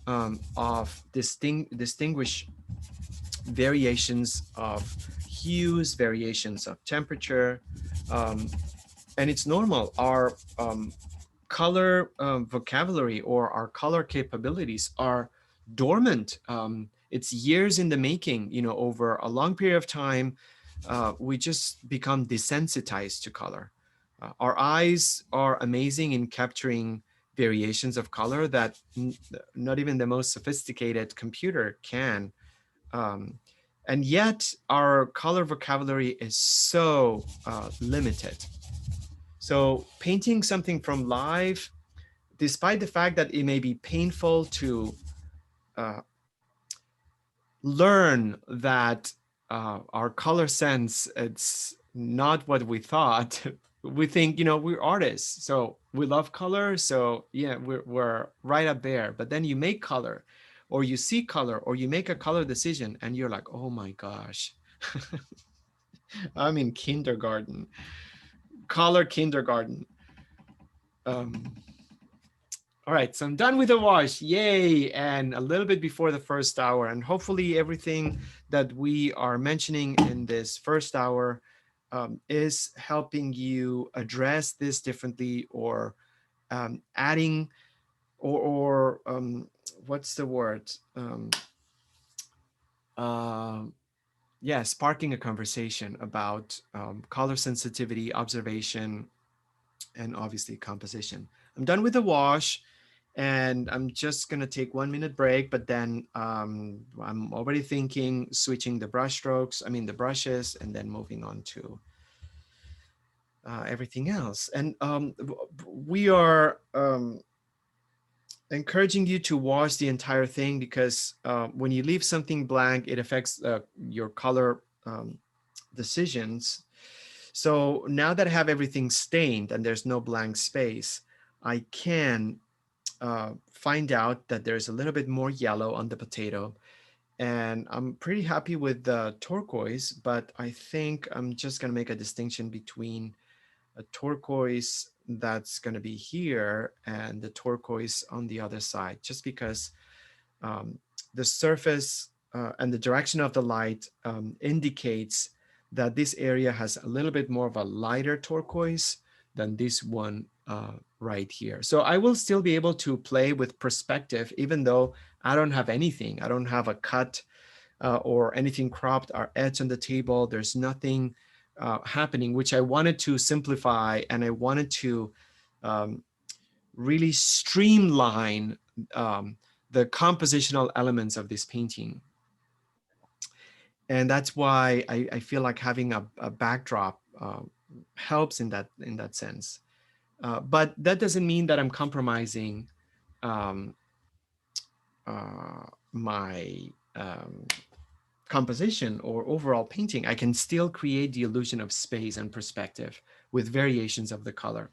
of distinguish variations of hues, variations of temperature, um, and it's normal. Our color vocabulary or our color capabilities are dormant. It's years in the making. Over a long period of time, we just become desensitized to color. Our eyes are amazing in capturing variations of color that not even the most sophisticated computer can. Um, and yet, our color vocabulary is so limited. So, painting something from life, despite the fact that it may be painful to uh, learn that our color sense, it's not what we thought. We think, we're artists, so we love color, so yeah, we're right up there. But then you make color, or you see color, or you make a color decision, and you're like, oh my gosh. I'm in kindergarten, color kindergarten. um, All right, so I'm done with the wash. Yay! And a little bit before the first hour. And hopefully, everything that we are mentioning in this first hour is helping you address this differently, or adding, or what's the word? Uh, yeah, sparking a conversation about color sensitivity, observation, and obviously composition. I'm done with the wash, and I'm just gonna take 1 minute break, but then I'm already thinking switching the brush strokes, I mean the brushes, and then moving on to everything else. And we are encouraging you to wash the entire thing, because when you leave something blank, it affects your color decisions. So now that I have everything stained and there's no blank space, I can find out that there's a little bit more yellow on the potato. And I'm pretty happy with the turquoise, but I think I'm just going to make a distinction between a turquoise that's going to be here and the turquoise on the other side, just because um, the surface and the direction of the light indicates that this area has a little bit more of a lighter turquoise than this one right here. So I will still be able to play with perspective, even though I don't have anything. I don't have a cut or anything cropped or edge on the table. There's nothing happening, which I wanted to simplify, and I wanted to um, really streamline um, the compositional elements of this painting. And that's why I feel like having a backdrop helps in that sense. But that doesn't mean that I'm compromising um, my composition or overall painting. I can still create the illusion of space and perspective with variations of the color.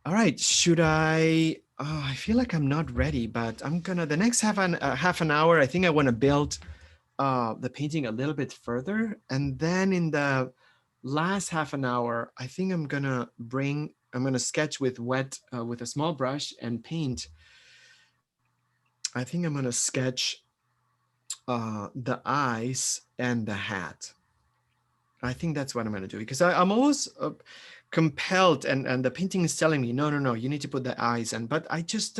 All right, should I? I feel like I'm not ready, but I'm gonna the next half an hour. I think I want to build the painting a little bit further, and then in the last half an hour, I think I'm gonna sketch with wet with a small brush and paint. I think I'm gonna sketch the eyes and the hat. I think that's what I'm gonna do because I'm always compelled, and the painting is telling me, no, no, no, you need to put the eyes in. But I just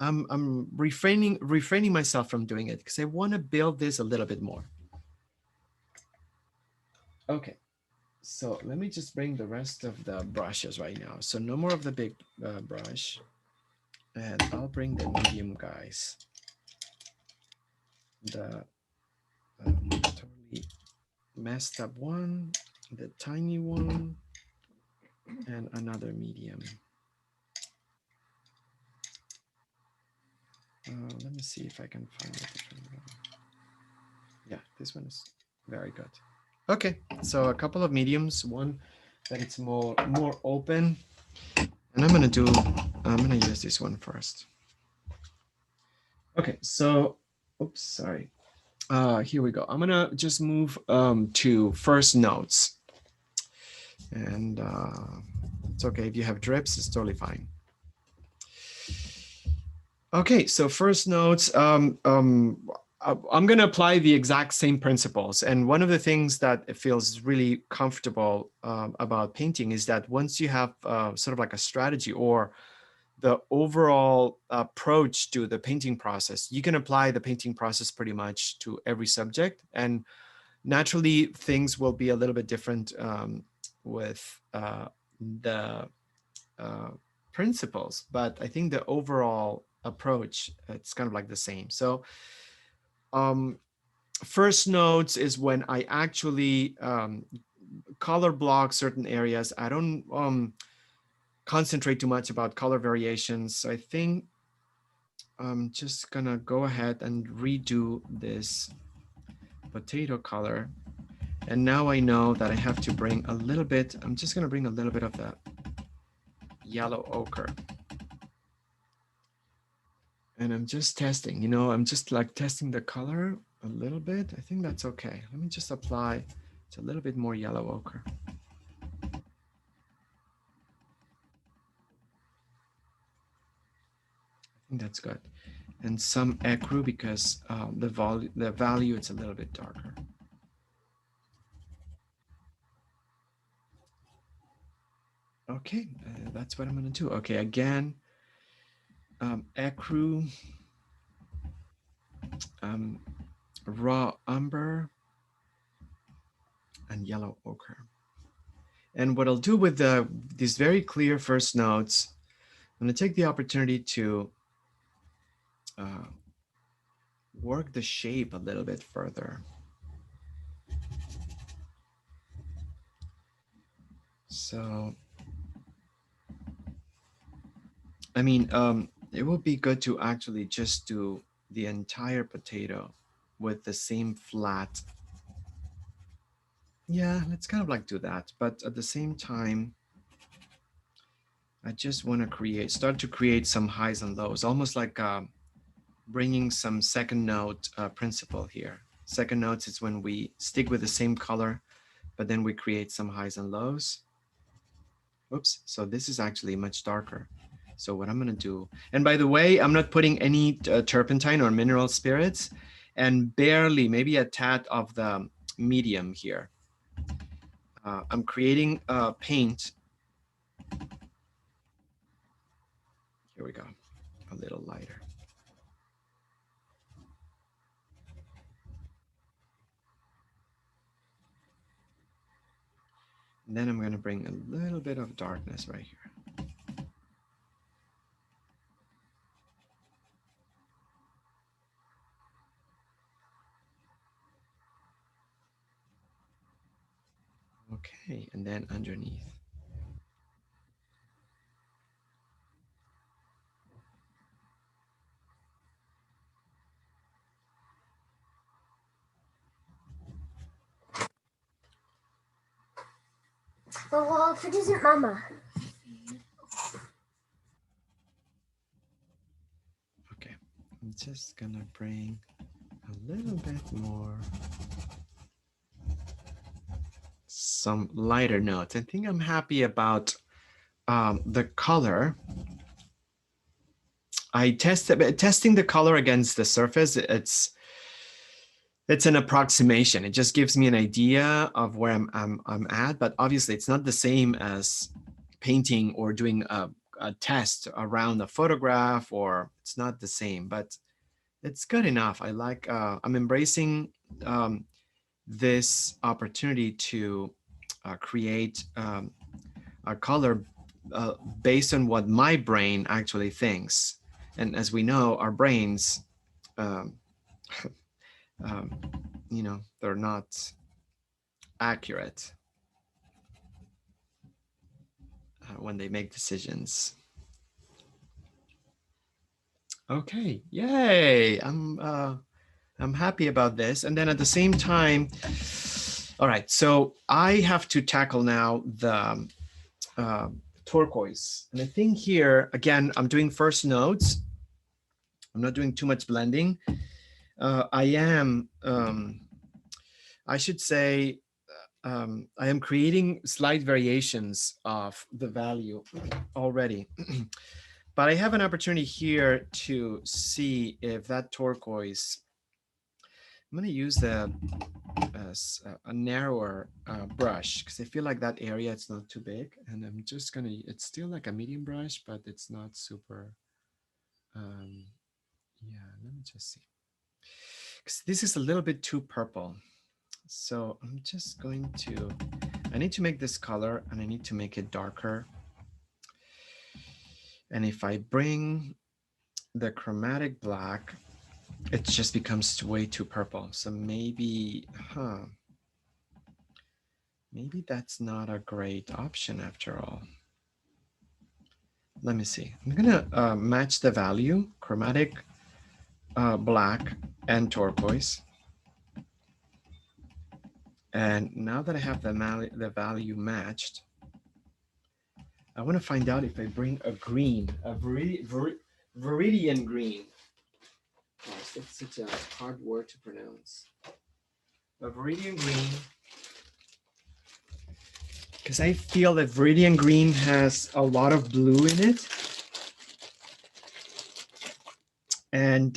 I'm refraining myself from doing it because I want to build this a little bit more. Okay, so let me just bring the rest of the brushes right now. So no more of the big brush, and I'll bring the medium guys. The totally messed up one, the tiny one, and another medium. Let me see if I can find a different one. Yeah, this one is very good. Okay, so a couple of mediums, one that it's more open, and I'm gonna use this one first. Okay, so oops, sorry. Here we go. I'm gonna just move to first notes, and it's okay if you have drips. It's totally fine. Okay, so first notes. I'm going to apply the exact same principles. And one of the things that feels really comfortable about painting is that once you have sort of like a strategy or the overall approach to the painting process, you can apply the painting process pretty much to every subject. And naturally, things will be a little bit different with the uh, principles, but I think the overall approach, it's kind of like the same. So um, first notes is when I actually color block certain areas. I don't concentrate too much about color variations. I think I'm just gonna go ahead and redo this potato color. And now I know that I have to bring a little bit, I'm just gonna bring a little bit of the yellow ochre. And I'm just testing, I'm just like testing the color a little bit. I think that's okay. Let me just apply a little bit more yellow ochre. I think that's good. And some ecru because the value it's a little bit darker. Okay, that's what I'm gonna do. Okay, again, ecru, um, raw umber, and yellow ochre. And what I'll do with these very clear first notes, I'm gonna take the opportunity to work the shape a little bit further. So, I mean, it would be good to actually just do the entire potato with the same flat. Yeah, let's kind of like do that. But at the same time, I just want to start to create some highs and lows, almost like bringing some second note principle here. Second notes is when we stick with the same color, but then we create some highs and lows. Oops, so this is actually much darker. So what I'm gonna do, and by the way, I'm not putting any turpentine or mineral spirits, and barely, maybe a tad of the medium here. I'm creating paint. Here we go, a little lighter. And then I'm gonna bring a little bit of darkness right here. Okay, and then underneath. Well, if it isn't Mama. Okay, I'm just gonna bring a little bit more, some lighter notes. I think I'm happy about the color. I testing the color against the surface. It's an approximation. It just gives me an idea of where I'm at, but obviously it's not the same as painting or doing a test around a photograph, or it's not the same, but it's good enough. I like, I'm embracing this opportunity to create a color based on what my brain actually thinks. And as we know, our brains, um, um, you know, they're not accurate when they make decisions. Okay, yay! I'm happy about this. And then at the same time, all right, so I have to tackle now the turquoise. And I think here, again, I'm doing first notes. I'm not doing too much blending. I am, I should say, I am creating slight variations of the value already. But I have an opportunity here to see if that turquoise, I'm going to use a narrower brush because I feel like that area, it's not too big. And I'm just going to, it's still like a medium brush, but it's not super, yeah, let me just see. Because this is a little bit too purple. So I'm just going to, I need to make this color and I need to make it darker. And if I bring the chromatic black, it just becomes way too purple. So maybe, maybe that's not a great option after all. Let me see. I'm gonna match the value, chromatic black and turquoise. And now that I have the value matched, I want to find out if I bring a green, a viridian green. Gosh, that's such a hard word to pronounce. A viridian green, because I feel that viridian green has a lot of blue in it. And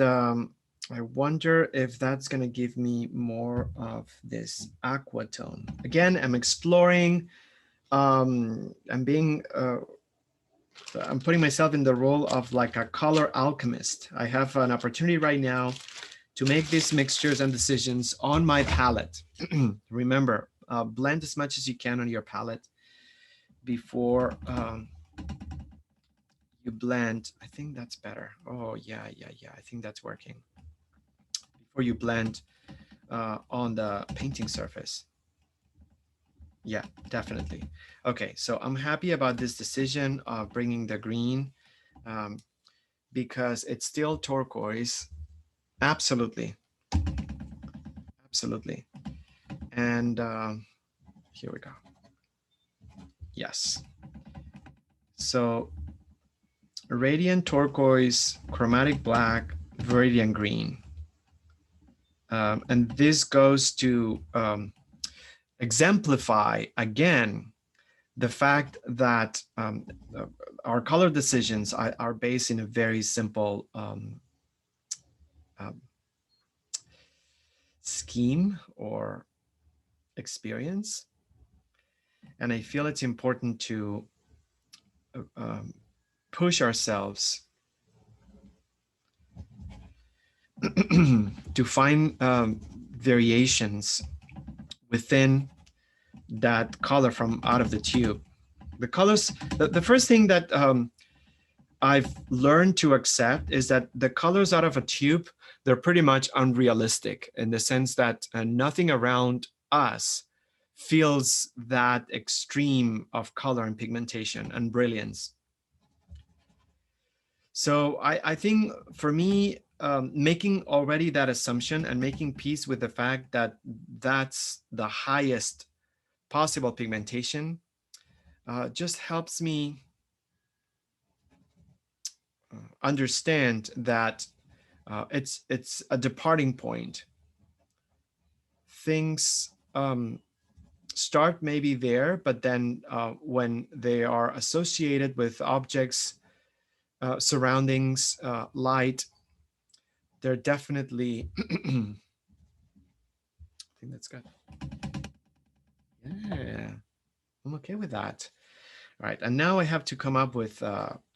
I wonder if that's going to give me more of this aqua tone. Again, I'm exploring, I'm putting myself in the role of like a color alchemist. I have an opportunity right now to make these mixtures and decisions on my palette. Remember, blend as much as you can on your palette before you blend. I think that's better. Oh, yeah. I think that's working. Before you blend on the painting surface. Yeah, definitely. Okay, so I'm happy about this decision of bringing the green because it's still turquoise. Absolutely. Absolutely. And here we go. Yes. So radiant turquoise, chromatic black, viridian green. And this goes to exemplify again the fact that our color decisions are based in a very simple scheme or experience. And I feel it's important to push ourselves to find variations within that color from out of the tube. The colors, the first thing that I've learned to accept is that the colors out of a tube, they're pretty much unrealistic in the sense that nothing around us feels that extreme of color and pigmentation and brilliance. So I think for me, making already that assumption and making peace with the fact that that's the highest possible pigmentation just helps me understand that it's a departing point. Things start maybe there, but then when they are associated with objects, surroundings, light, they're definitely, I think that's good. Yeah, I'm okay with that. All right, and now I have to come up with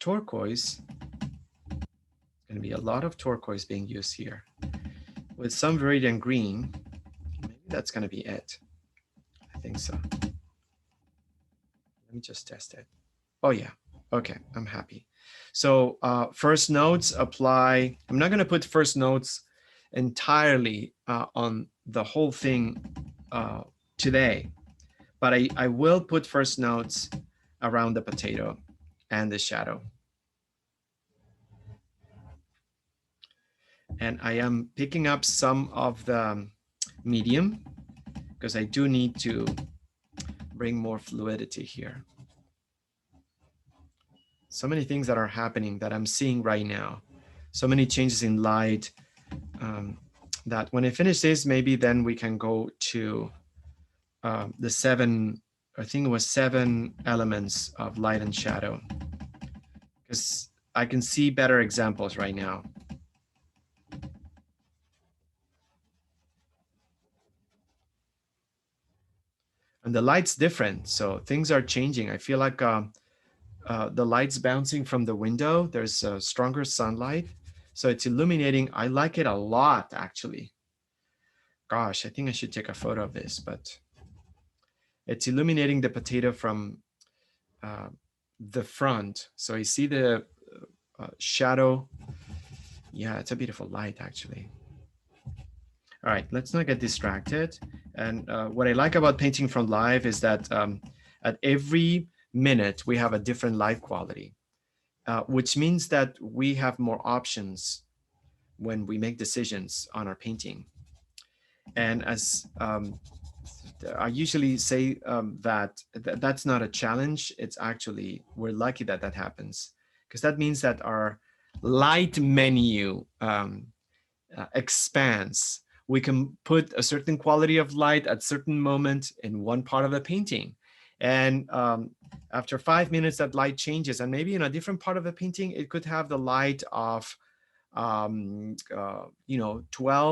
turquoise. It's going to be a lot of turquoise being used here with some viridian green. Maybe that's going to be it. I think so. Let me just test it. Oh yeah, okay, I'm happy. So first notes apply. I'm not going to put first notes entirely on the whole thing today, but I will put first notes around the potato and the shadow. And I am picking up some of the medium because I do need to bring more fluidity here. So many things that are happening that I'm seeing right now. So many changes in light that when I finish this, maybe then we can go to the 7, I think it was 7 elements of light and shadow, because I can see better examples right now. And the light's different, so things are changing. I feel like the light's bouncing from the window. There's a stronger sunlight, so it's illuminating. I like it a lot, actually. Gosh, I think I should take a photo of this, but it's illuminating the potato from the front. So you see the shadow. Yeah, it's a beautiful light, actually. All right, let's not get distracted. And what I like about painting from live is that at every minute, we have a different light quality, which means that we have more options when we make decisions on our painting. And as I usually say that's not a challenge. It's actually, we're lucky that that happens, because that means that our light menu expands. We can put a certain quality of light at certain moment in one part of the painting. And after 5 minutes, that light changes. And maybe in a different part of the painting, it could have the light of, 12,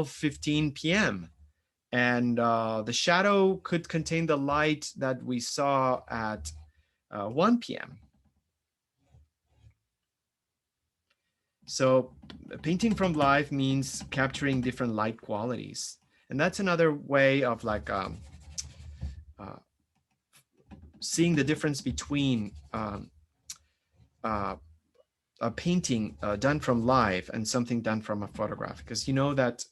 15 p.m. And the shadow could contain the light that we saw at 1 p.m. So painting from life means capturing different light qualities. And that's another way of like seeing the difference between a painting done from live and something done from a photograph. Because you know that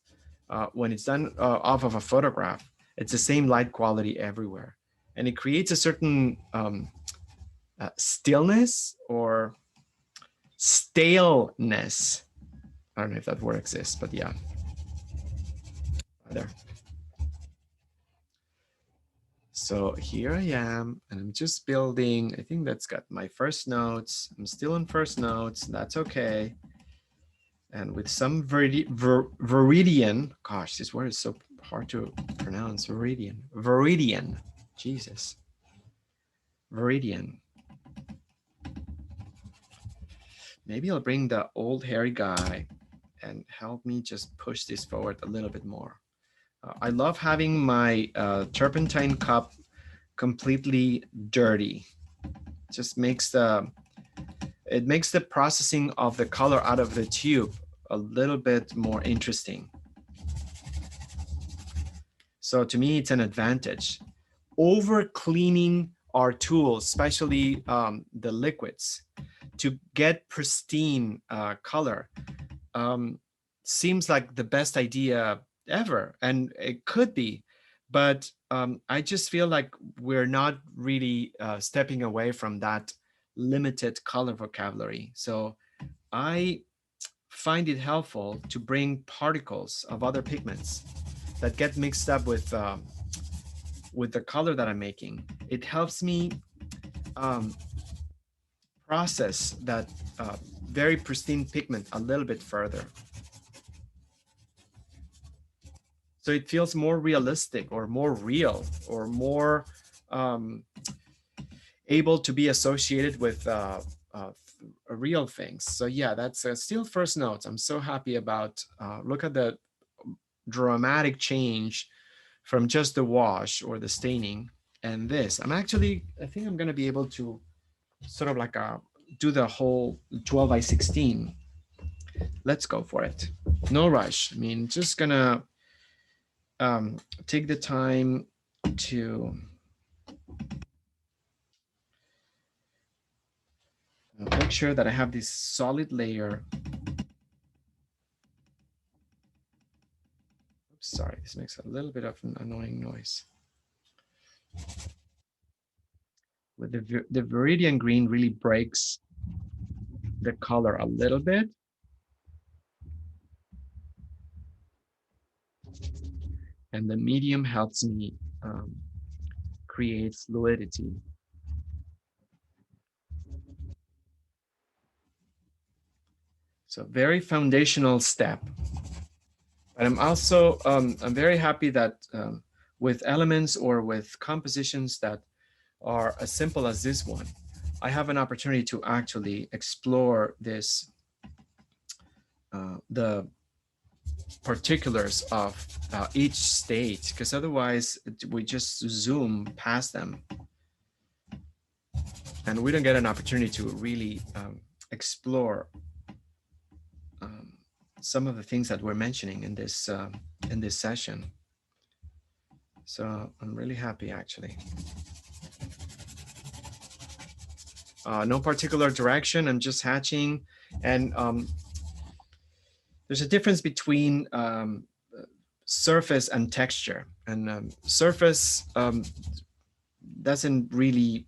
when it's done off of a photograph, it's the same light quality everywhere. And it creates a certain stillness or staleness. I don't know if that word exists, but yeah. There. So here I am, and I'm just building. I think that's got my first notes. I'm still in first notes. That's okay. And with some viridian, gosh, this word is so hard to pronounce. Viridian, Jesus. Viridian. Maybe I'll bring the old hairy guy and help me just push this forward a little bit more. I love having my turpentine cup completely dirty. It just makes the processing of the color out of the tube a little bit more interesting. So to me, it's an advantage. Over cleaning our tools, especially the liquids, to get pristine color seems like the best idea ever, and it could be, but I just feel like we're not really stepping away from that limited color vocabulary. So I find it helpful to bring particles of other pigments that get mixed up with the color that I'm making. It helps me um, process that very pristine pigment a little bit further. So it feels more realistic or more real or more um, able to be associated with real things. So yeah, that's still first notes. I'm so happy about, look at the dramatic change from just the wash or the staining and this. I think I'm gonna be able to sort of like do the whole 12 by 16. Let's go for it. No rush. I mean, just gonna take the time to make sure that I have this solid layer. Oops, sorry, this makes a little bit of an annoying noise. With the Viridian green really breaks the color a little bit. And the medium helps me create fluidity. So very foundational step. But I'm also, I'm very happy that with elements or with compositions that are as simple as this one, I have an opportunity to actually explore this, the particulars of each state, because otherwise we just zoom past them and we don't get an opportunity to really explore some of the things that we're mentioning in this session. So I'm really happy, actually. No particular direction. I'm just hatching, and there's a difference between surface and texture. And surface doesn't really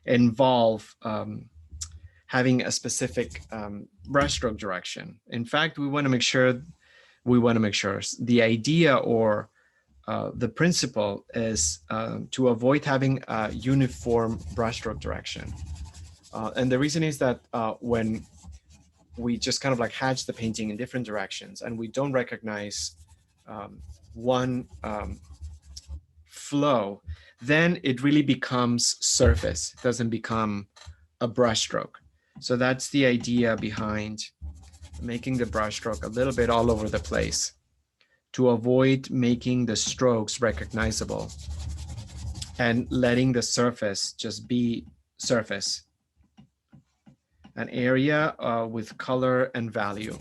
involve having a specific brushstroke direction. In fact, we want to make sure the idea or the principle is to avoid having a uniform brushstroke direction. And the reason is that when we just kind of like hatch the painting in different directions and we don't recognize one flow, then it really becomes surface. It doesn't become a brushstroke. So that's the idea behind making the brushstroke a little bit all over the place, to avoid making the strokes recognizable and letting the surface just be surface, an area with color and value.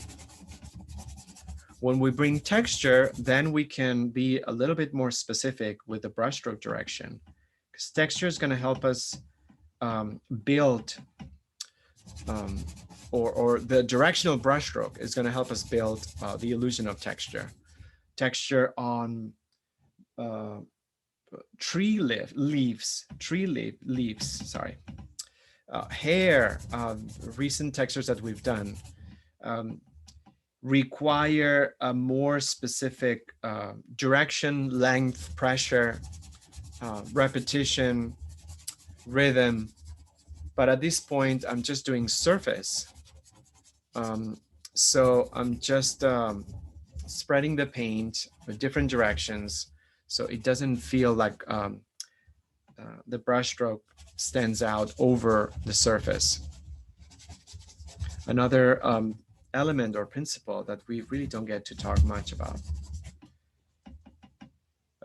When we bring texture, then we can be a little bit more specific with the brushstroke direction, because texture is going to help us build, or the directional brushstroke is going to help us build the illusion of texture. Texture on tree leaves, sorry. Hair, recent textures that we've done require a more specific direction, length, pressure, repetition, rhythm. But at this point, I'm just doing surface. So I'm just spreading the paint with different directions, so it doesn't feel like the brushstroke stands out over the surface. Another element or principle that we really don't get to talk much about.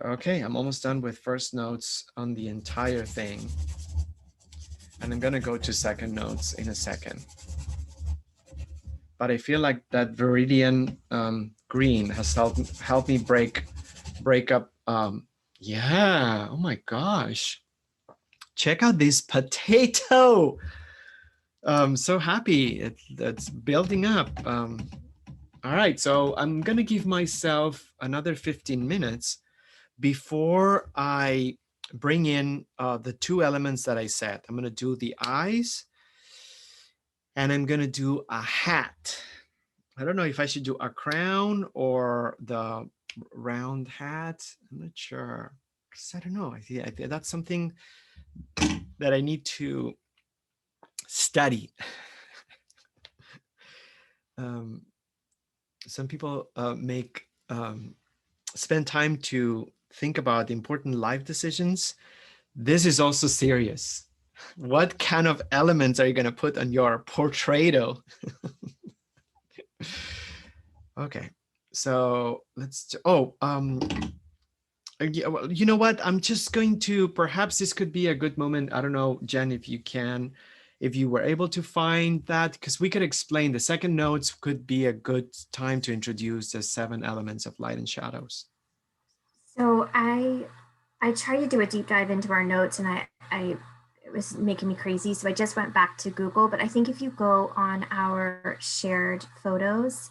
Okay, I'm almost done with first notes on the entire thing. And I'm gonna go to second notes in a second. But I feel like that Viridian green has helped me break up. Yeah, oh my gosh. Check out this potato. I'm so happy it's building up. All right, so I'm gonna give myself another 15 minutes, before I bring in the two elements that I said, I'm going to do the eyes and I'm going to do a hat. I don't know if I should do a crown or the round hat. I'm not sure. 'Cause I don't know. That's something that I need to study. um, some people make spend time to think about important life decisions. This is also serious. What kind of elements are you going to put on your portraito? Okay, so let's. Yeah, well, you know what? I'm just going to. Perhaps this could be a good moment. I don't know, Jen, if you can, if you were able to find that, because we could explain the second notes. Could be a good time to introduce the 7 elements of light and shadows. So I tried to do a deep dive into our notes, and I it was making me crazy. So I just went back to Google. But I think if you go on our shared photos,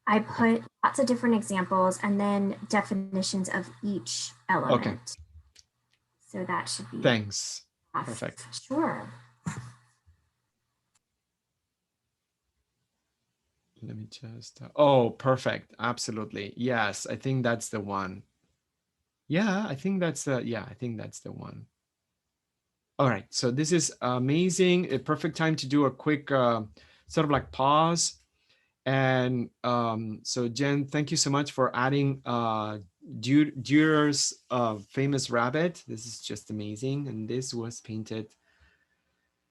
I Yeah. put lots of different examples and then definitions of each Okay. element. So that should be Thanks. off. Perfect. Sure. Let me just. Oh, perfect. Absolutely. Yes, I think that's the one. Yeah, I think that's the. Yeah, I think that's the one. All right. So this is amazing. A perfect time to do a quick sort of like pause. And so Jen, thank you so much for adding Dürer's famous rabbit. This is just amazing. And this was painted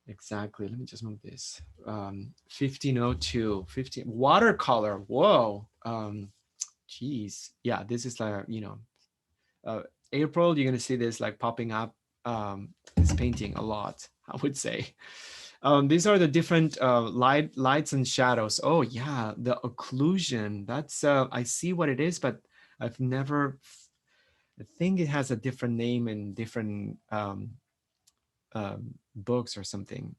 exactly. Let me just move this. 1502, 15 watercolor. Whoa. Geez. Yeah, this is like, uh, April, you're gonna see this like popping up, this painting a lot, I would say. These are the different lights and shadows. Oh yeah, the occlusion. That's I see what it is, but I've never. I think it has a different name in different books or something.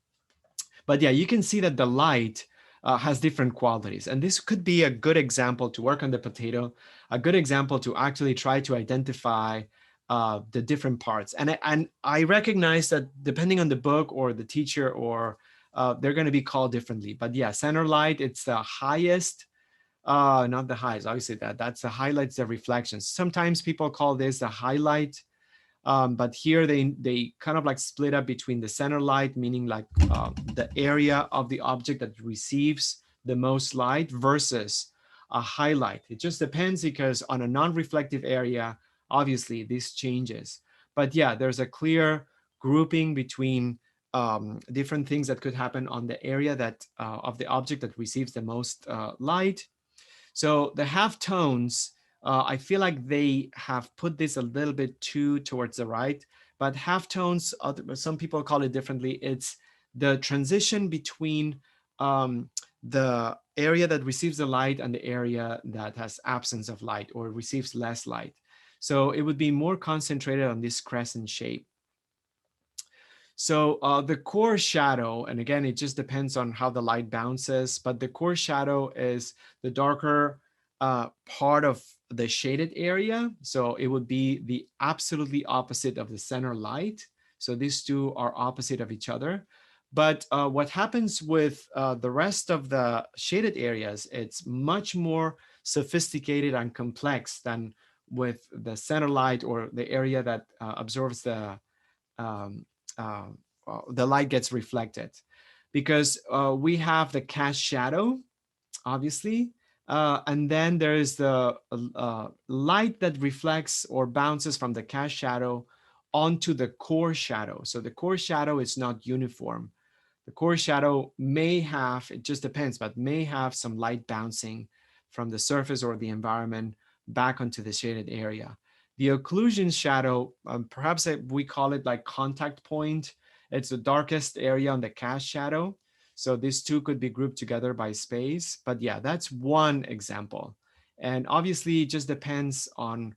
But yeah, you can see that the light has different qualities. And this could be a good example to work on the potato, a good example to actually try to identify the different parts. And I recognize that depending on the book or the teacher, or they're going to be called differently. But yeah, center light, it's the highest, not the highest, obviously that's the highlights, the reflections. Sometimes people call this the highlight, but here they kind of like split up between the center light, meaning like the area of the object that receives the most light, versus a highlight. It just depends, because on a non-reflective area, obviously this changes. But yeah, there's a clear grouping between different things that could happen on the area that of the object that receives the most light. So the half tones, I feel like they have put this a little bit too towards the right, but half tones, some people call it differently. It's the transition between um, the area that receives the light and the area that has absence of light or receives less light. So it would be more concentrated on this crescent shape. So the core shadow, and again, it just depends on how the light bounces, but the core shadow is the darker part of the shaded area. So it would be the absolutely opposite of the center light. So these two are opposite of each other. But what happens with the rest of the shaded areas, it's much more sophisticated and complex than with the center light, or the area that absorbs um, uh, the light gets reflected, because we have the cast shadow, obviously, and then there is the light that reflects or bounces from the cast shadow onto the core shadow. So the core shadow is not uniform. The core shadow may have, it just depends, but may have some light bouncing from the surface or the environment back onto the shaded area. The occlusion shadow, perhaps we call it like contact point. It's the darkest area on the cast shadow. So these two could be grouped together by space. But yeah, that's one example. And obviously, it just depends on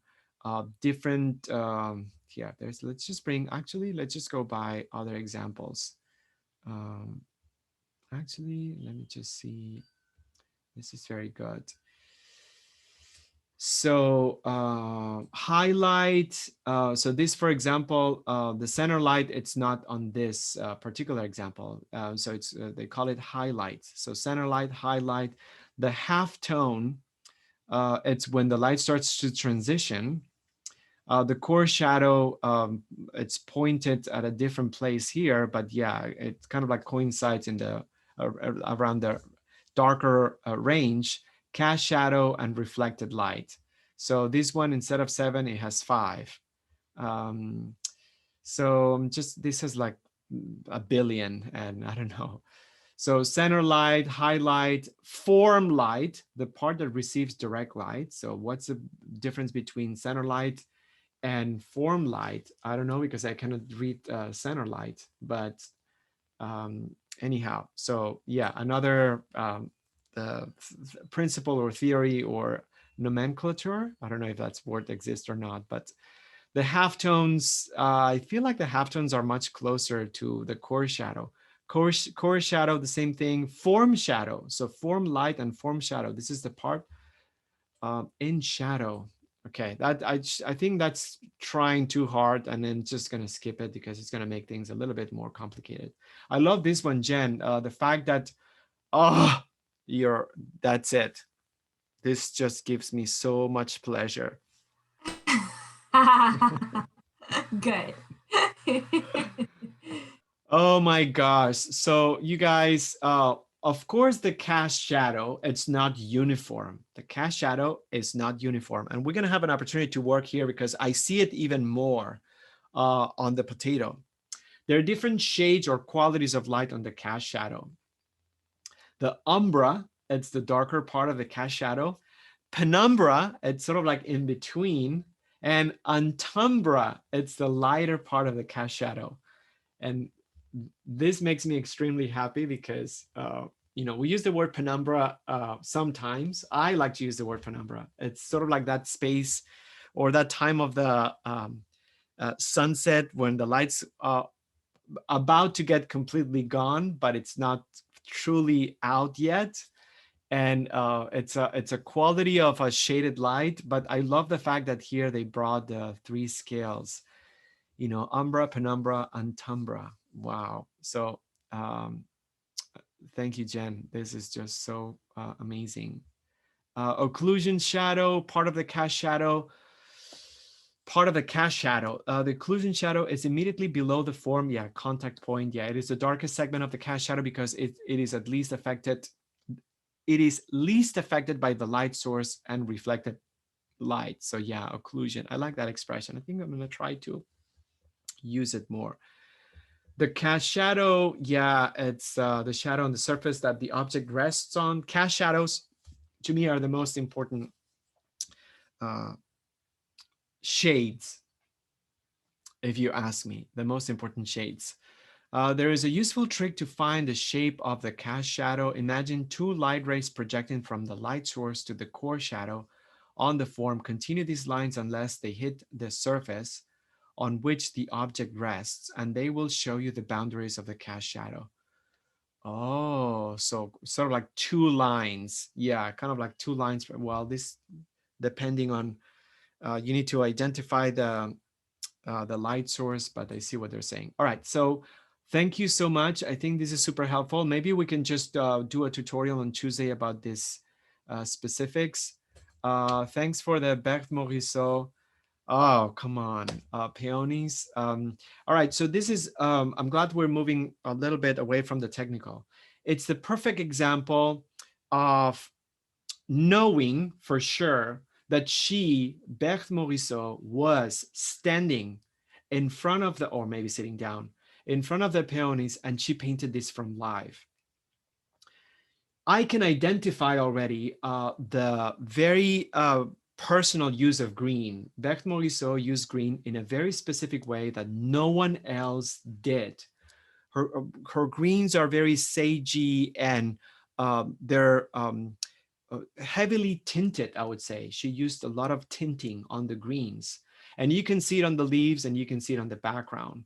different, yeah, let's just bring, actually, let's just go by other examples. Um, Actually, let me just see. This is very good. So highlight, so this, for example, the center light, it's not on this particular example. So it's, they call it highlights. So center light, highlight, the half tone, it's when the light starts to transition. The core shadow, it's pointed at a different place here, but yeah, it kind of like coincides in the around the darker range, cast shadow and reflected light. So this one, instead of 7, it has 5. Um, so just this is like a billion, and I don't know. So center light, highlight, form light, the part that receives direct light. So what's the difference between center light and form light? I don't know, because I cannot read center light, but anyhow, so yeah, another the principle or theory or nomenclature, I don't know if that's word exists or not, but the halftones, I feel like the halftones are much closer to the core shadow. Core shadow, the same thing. Form shadow, so form light and form shadow, this is the part in shadow. Okay, that I think that's trying too hard, and then just gonna skip it because it's gonna make things a little bit more complicated. I love this one, Jen. The fact that, oh, you're that's it. This just gives me so much pleasure. Good. Oh my gosh. So you guys, of course, the cast shadow, it's not uniform. The cast shadow is not uniform. And we're going to have an opportunity to work here because I see it even more on the potato. There are different shades or qualities of light on the cast shadow. The umbra, it's the darker part of the cast shadow. Penumbra, it's sort of like in between. And antumbra, it's the lighter part of the cast shadow. And this makes me extremely happy because we use the word penumbra sometimes. I like to use the word penumbra. It's sort of like that space or that time of the sunset when the lights are about to get completely gone, but it's not truly out yet. And it's a quality of a shaded light. But I love the fact that here they brought the 3 scales, umbra, penumbra, antumbra. Wow. So um, thank you, Jen. This is just so amazing. Occlusion shadow, part of the cast shadow. Part of the cast shadow. The occlusion shadow is immediately below the form. Yeah, contact point. Yeah, it is the darkest segment of the cast shadow because it is at least affected. It is least affected by the light source and reflected light. So yeah, occlusion. I like that expression. I think I'm gonna try to use it more. The cast shadow, yeah, it's the shadow on the surface that the object rests on. Cast shadows, to me, are the most important uh, shades, if you ask me, the most important shades. There is a useful trick to find the shape of the cast shadow. Imagine 2 light rays projecting from the light source to the core shadow on the form. Continue these lines unless they hit the surface on which the object rests, and they will show you the boundaries of the cast shadow. Oh, so sort of like 2 lines. Yeah, kind of like 2 lines. Well, this depending on you need to identify the light source, but I see what they're saying. All right, so thank you so much. I think this is super helpful. Maybe we can just do a tutorial on Tuesday about this specifics. Thanks for the Berthe Morisot. Oh, come on, peonies. All right, so this is, I'm glad we're moving a little bit away from the technical. It's the perfect example of knowing for sure that she, Berthe Morisot, was standing in front of the, or maybe sitting down, in front of the peonies, and she painted this from life. I can identify already the very personal use of green. Berthe Morisot used green in a very specific way that no one else did. Her greens are very sagey and they're heavily tinted, I would say. She used a lot of tinting on the greens. And you can see it on the leaves and you can see it on the background.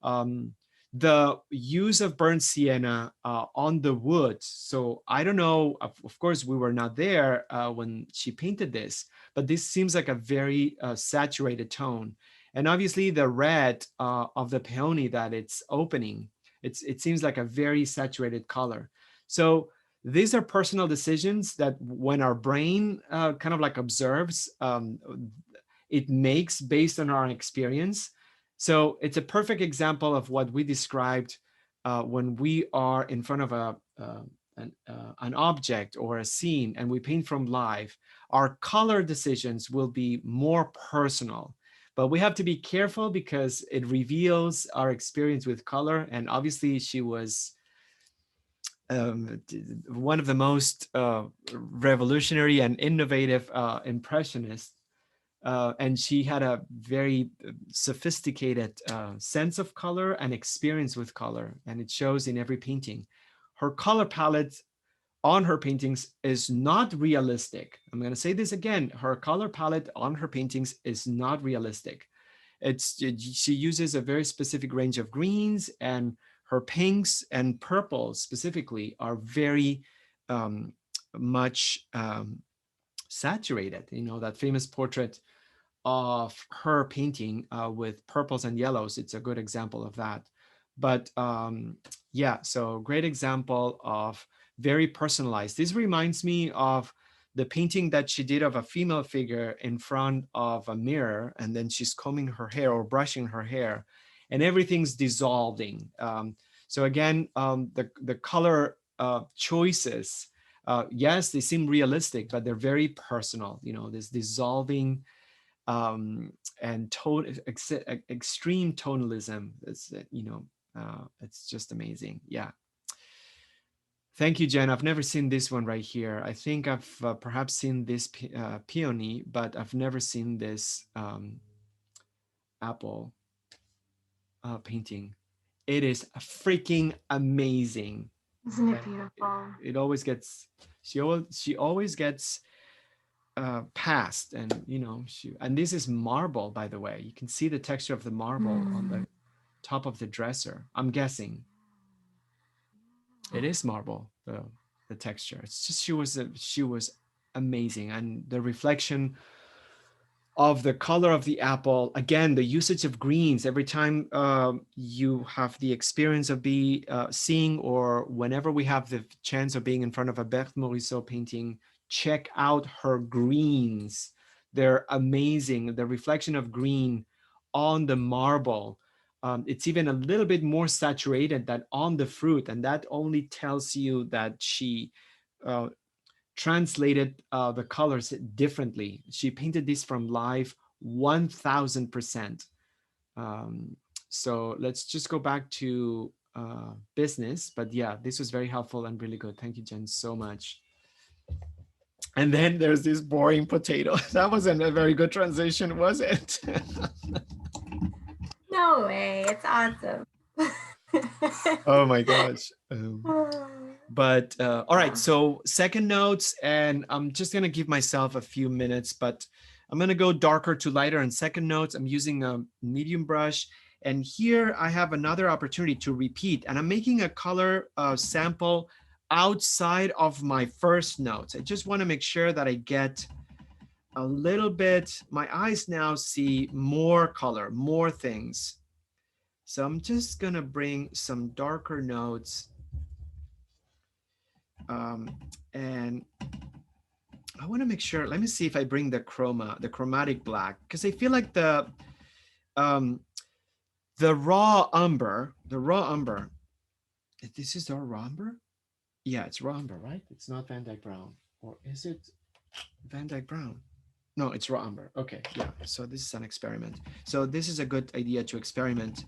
Um, the use of burnt sienna on the wood. So I don't know, of course, we were not there when she painted this, but this seems like a very saturated tone. And obviously the red of the peony that it's opening, it seems like a very saturated color. So these are personal decisions that when our brain kind of like observes, it makes based on our experience. So it's a perfect example of what we described when we are in front of an object or a scene and we paint from life. Our color decisions will be more personal, but we have to be careful because it reveals our experience with color. And obviously, she was one of the most revolutionary and innovative impressionists, and she had a very sophisticated sense of color and experience with color, and it shows in every painting. Her color palette on her paintings is not realistic. I'm going to say this again. Her color palette on her paintings is not realistic. She uses a very specific range of greens, and her pinks and purples specifically are very much saturated. You know, that famous portrait of her painting with purples and yellows, it's a good example of that. But yeah, so great example of very personalized. This reminds me of the painting that she did of a female figure in front of a mirror, and then she's combing her hair or brushing her hair, and everything's dissolving. So again, the color choices, yes, they seem realistic, but they're very personal. You know, this dissolving and extreme tonalism. It's it's just amazing. Yeah. Thank you, Jen. I've never seen this one right here. I think I've perhaps seen this peony, but I've never seen this apple painting. It is freaking amazing. Isn't it And beautiful? it always gets, she always gets passed, and and this is marble, by the way. You can see the texture of the marble on the top of the dresser. I'm guessing it is marble, the texture. It's just she was amazing, and the reflection of the color of the apple, again, the usage of greens. Every time you have the experience of seeing, or whenever we have the chance of being in front of a Berthe Morisot painting, check out her greens. They're amazing. The reflection of green on the marble, it's even a little bit more saturated than on the fruit, and that only tells you that she uh, translated the colors differently. She painted this from life 1000%. So let's just go back to business. But yeah, this was very helpful and really good. Thank you, Jen, so much. And then there's this boring potato. That wasn't a very good transition, was it? No way. It's awesome. Oh my gosh. But all right, Yeah. so second notes, and I'm just gonna give myself a few minutes, but I'm gonna go darker to lighter in second notes. I'm using a medium brush, and here I have another opportunity to repeat, and I'm making a color sample outside of my first notes. I just wanna make sure that I get a little bit, my eyes now see more color, more things. So I'm just gonna bring some darker notes, and I want to make sure. Let me see if I bring the chromatic black, because I feel like um, the raw umber, This is our raw umber. Yeah, it's raw umber, right? It's not Van Dyke Brown, or is it Van Dyke Brown? No, it's raw umber. Okay, yeah. So this is an experiment. So this is a good idea to experiment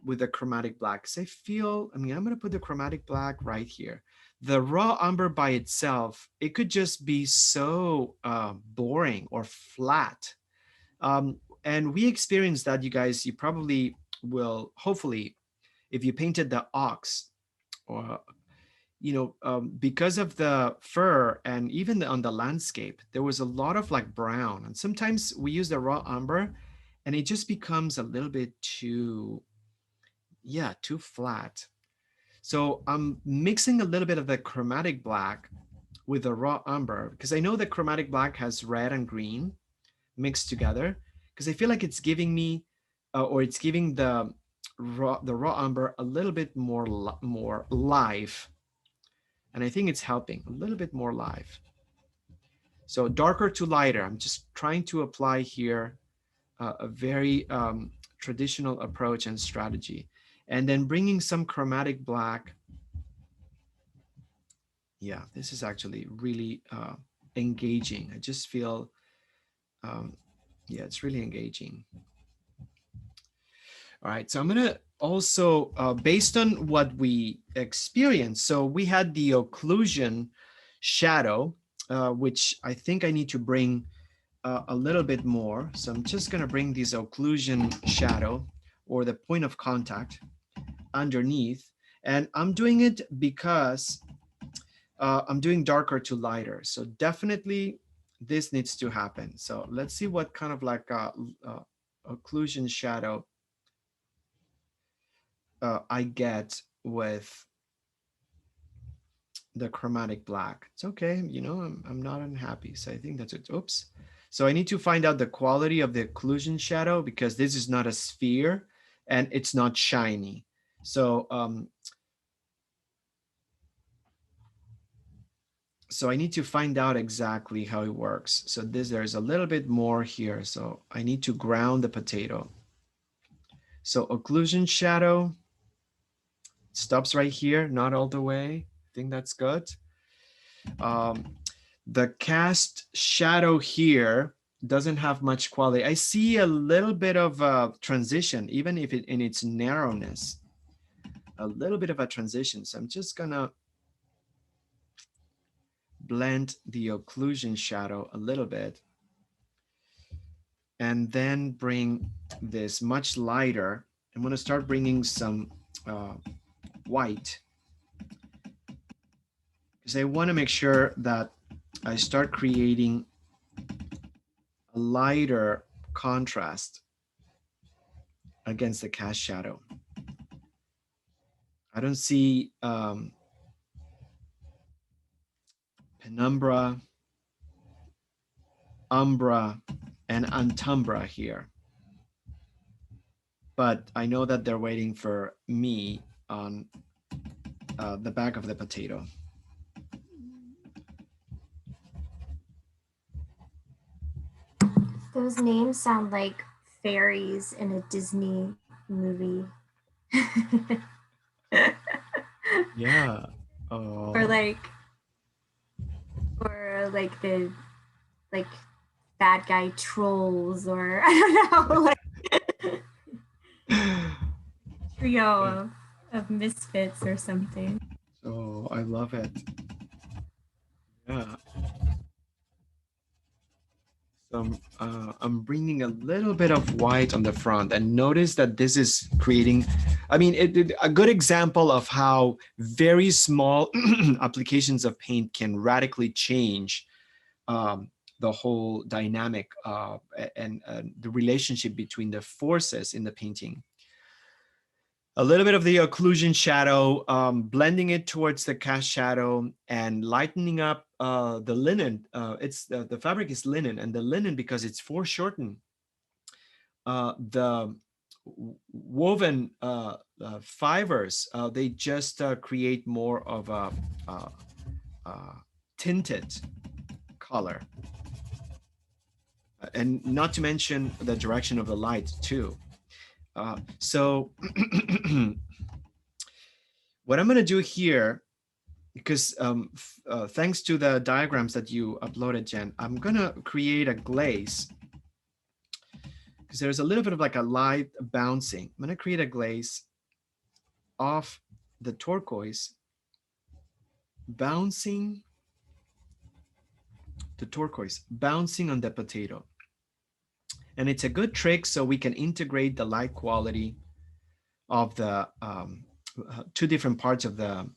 with the chromatic black. Because I'm going to put the chromatic black right here. The raw umber by itself, it could just be so boring or flat. And we experienced that, you guys. You probably will, hopefully, if you painted the ox, or because of the fur, and even on the landscape, there was a lot of like brown. And sometimes we use the raw umber, and it just becomes a little bit too yeah, too flat. So I'm mixing a little bit of the chromatic black with the raw umber, because I know the chromatic black has red and green mixed together, because I feel like it's giving me, or it's giving the raw umber a little bit more life, and I think it's helping a little bit more life. So darker to lighter. I'm just trying to apply here a very traditional approach and strategy, and then bringing some chromatic black. Yeah, this is actually really engaging. I just feel, um, yeah, it's really engaging. All right, so I'm gonna also, based on what we experienced, so we had the occlusion shadow, which I think I need to bring a little bit more. So I'm just gonna bring this occlusion shadow, or the point of contact, underneath. And I'm doing it because I'm doing darker to lighter. So definitely this needs to happen. So let's see what kind of like occlusion shadow I get with the chromatic black. It's okay, you know, I'm not unhappy. So I think that's it. Oops. So I need to find out the quality of the occlusion shadow, because this is not a sphere and it's not shiny. So so I need to find out exactly how it works. So there's a little bit more here. So I need to ground the potato. So occlusion shadow stops right here, not all the way. I think that's good. Um, the cast shadow here doesn't have much quality. I see a little bit of a transition, even if it in its narrowness, a little bit of a transition. So I'm just gonna blend the occlusion shadow a little bit, and then bring this much lighter. I'm gonna start bringing some white, because I wanna make sure that I start creating a lighter contrast against the cast shadow. I don't see penumbra, umbra, and antumbra here. But I know that they're waiting for me on the back of the potato. Those names sound like fairies in a Disney movie. Yeah. or Oh. like or like the like bad guy trolls, or I don't know, like trio of misfits or something. Oh, I love it. Yeah. So I'm bringing a little bit of white on the front, and notice that this is creating, I mean, a good example of how very small applications of paint can radically change the whole dynamic and the relationship between the forces in the painting. A little bit of the occlusion shadow, blending it towards the cast shadow, and lightening up the linen. It's the fabric is linen, and the linen, because it's foreshortened, the woven fibers, they just create more of a tinted color. And not to mention the direction of the light too. So what I'm going to do here, because thanks to the diagrams that you uploaded, Jen, I'm going to create a glaze, because there's a little bit of like a light bouncing. I'm going to create a glaze off the turquoise, bouncing the turquoise, bouncing on the potato. And it's a good trick so we can integrate the light quality of the two different parts of the,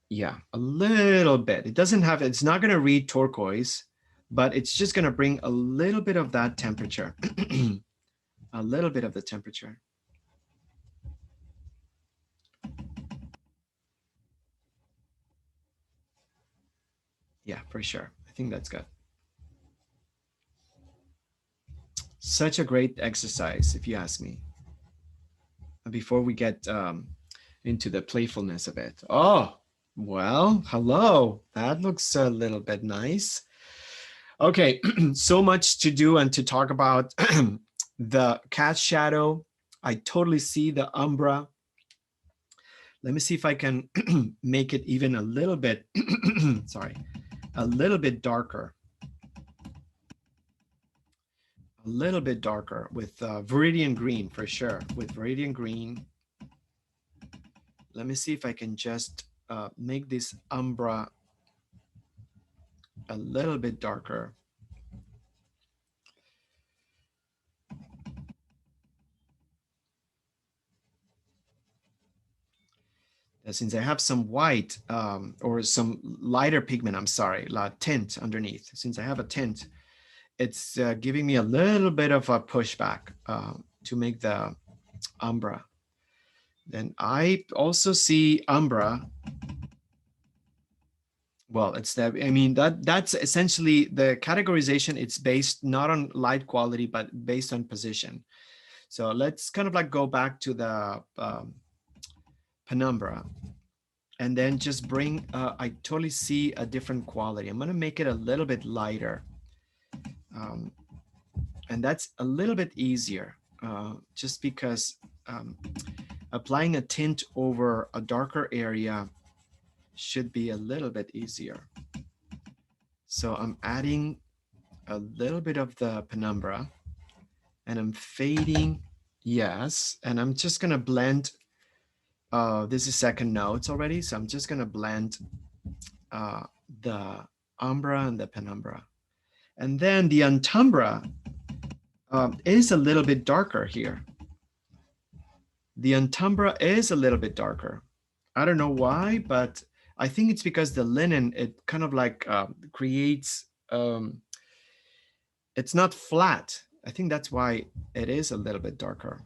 yeah, a little bit. It doesn't have, it's not going to read turquoise, but it's just going to bring a little bit of that temperature, a little bit of the temperature. Yeah, for sure. I think that's good. Such a great exercise, if you ask me. Before we get into the playfulness of it. Oh, well, hello. That looks a little bit nice. Okay, so much to do and to talk about. The cat shadow. I totally see the umbra. Let me see if I can make it even a little bit, sorry, a little bit darker. A little bit darker with Viridian green for sure. With Viridian green, let me see if I can just make this umbra a little bit darker. Since I have some white or some lighter pigment, I'm sorry, tint underneath. Since I have a tint, it's giving me a little bit of a pushback to make the umbra. Then I also see umbra. Well, it's that, I mean, that's essentially the categorization. It's based not on light quality, but based on position. So let's kind of like go back to the penumbra and then just bring, I totally see a different quality. I'm gonna make it a little bit lighter. And that's a little bit easier just because applying a tint over a darker area should be a little bit easier. So I'm adding a little bit of the penumbra and I'm fading, yes, and I'm just gonna blend, this is second notes already, so I'm just gonna blend the umbra and the penumbra. And then the antumbra is a little bit darker here. The antumbra is a little bit darker. I don't know why, but I think it's because the linen, it kind of like creates, it's not flat. I think that's why it is a little bit darker.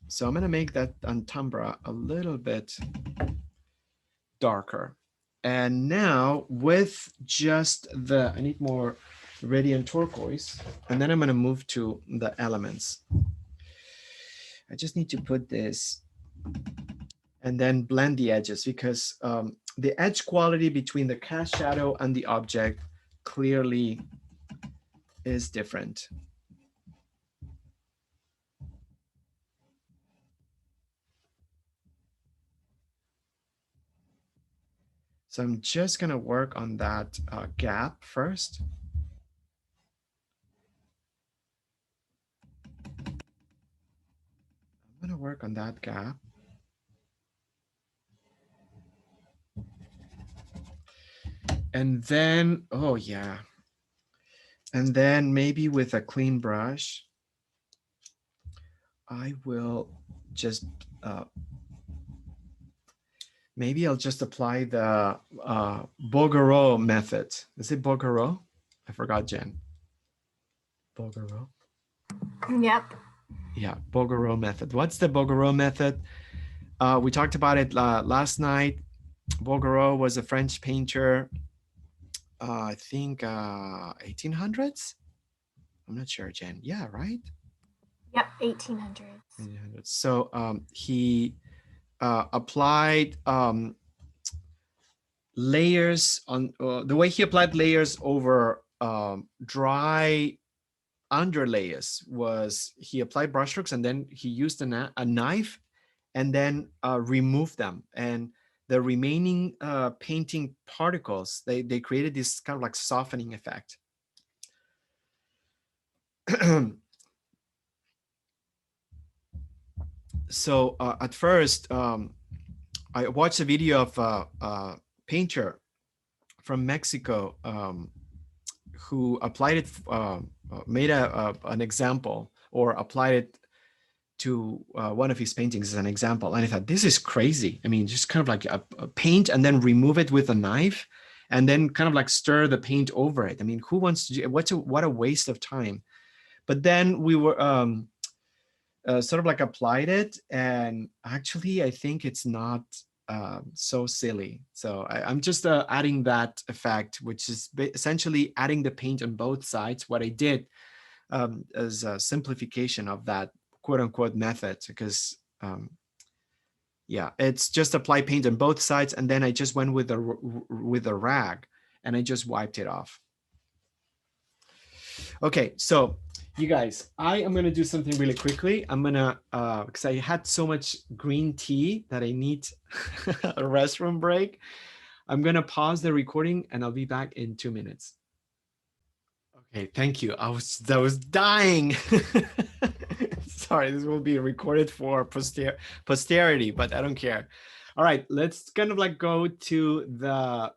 So I'm gonna make that antumbra a little bit darker. And now with just the, I need more radiant turquoise, and then I'm gonna move to the elements. I just need to put this and then blend the edges because the edge quality between the cast shadow and the object clearly is different. So I'm just gonna work on that gap first. I'm gonna work on that gap. And then, oh yeah. And then maybe with a clean brush, I will just, maybe I'll just apply the Bouguereau method. Is it Bouguereau? I forgot, Jen. Bouguereau? Yep. Yeah, Bouguereau method. What's the Bouguereau method? We talked about it last night. Bouguereau was a French painter, I think 1800s? I'm not sure, Jen. Yeah, right? Yep, 1800s. 1800s. So he applied layers on, the way he applied layers over dry underlayers was he applied brushstrokes and then he used a knife and then removed them. And the remaining painting particles, they created this kind of like softening effect. So at first, I watched a video of a painter from Mexico who applied it, made an example or applied it to one of his paintings as an example. And I thought, this is crazy. I mean, just kind of like a paint and then remove it with a knife and then kind of like stir the paint over it. I mean, who wants to do, what a waste of time. But then we were sort of like applied it. And actually, I think it's not so silly. So I'm just adding that effect, which is essentially adding the paint on both sides. What I did as a simplification of that quote unquote method, because yeah, it's just apply paint on both sides, and then I just went with a rag and I just wiped it off. Okay, so you guys, I am gonna do something really quickly. I'm gonna because I had so much green tea that I need a restroom break. I'm gonna pause the recording and I'll be back in 2 minutes. Okay, thank you. I was dying. Sorry, this will be recorded for posterity, but I don't care. All right, let's kind of like go to the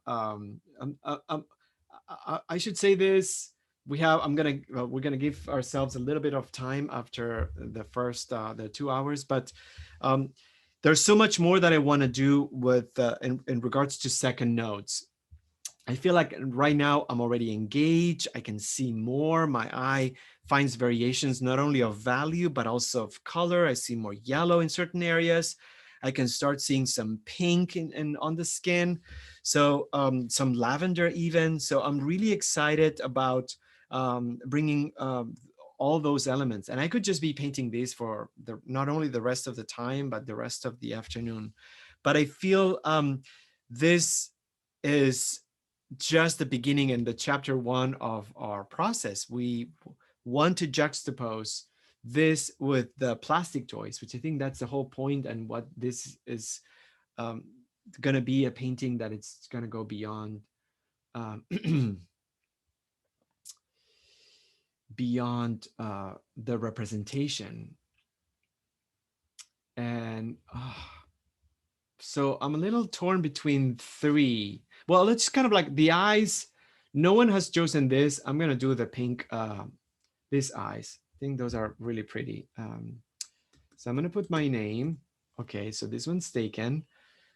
I should say this. We're gonna give ourselves a little bit of time after the first the 2 hours, but um, there's so much more that I want to do with in regards to second notes. I feel like right now I'm already engaged. I can see more. My eye finds variations not only of value, but also of color. I see more yellow in certain areas. I can start seeing some pink in on the skin. So some lavender even. So I'm really excited about bringing all those elements. And I could just be painting these for not only the rest of the time, but the rest of the afternoon. But I feel this is just the beginning and the chapter one of our process. We want to juxtapose this with the plastic toys, which I think that's the whole point, and what this is um, going to be a painting that it's going to go beyond um, beyond the representation. And so I'm a little torn between three. Well, let's kind of like the eyes. No one has chosen this. I'm gonna do the pink. These eyes. I think those are really pretty. So I'm gonna put my name. Okay, so this one's taken.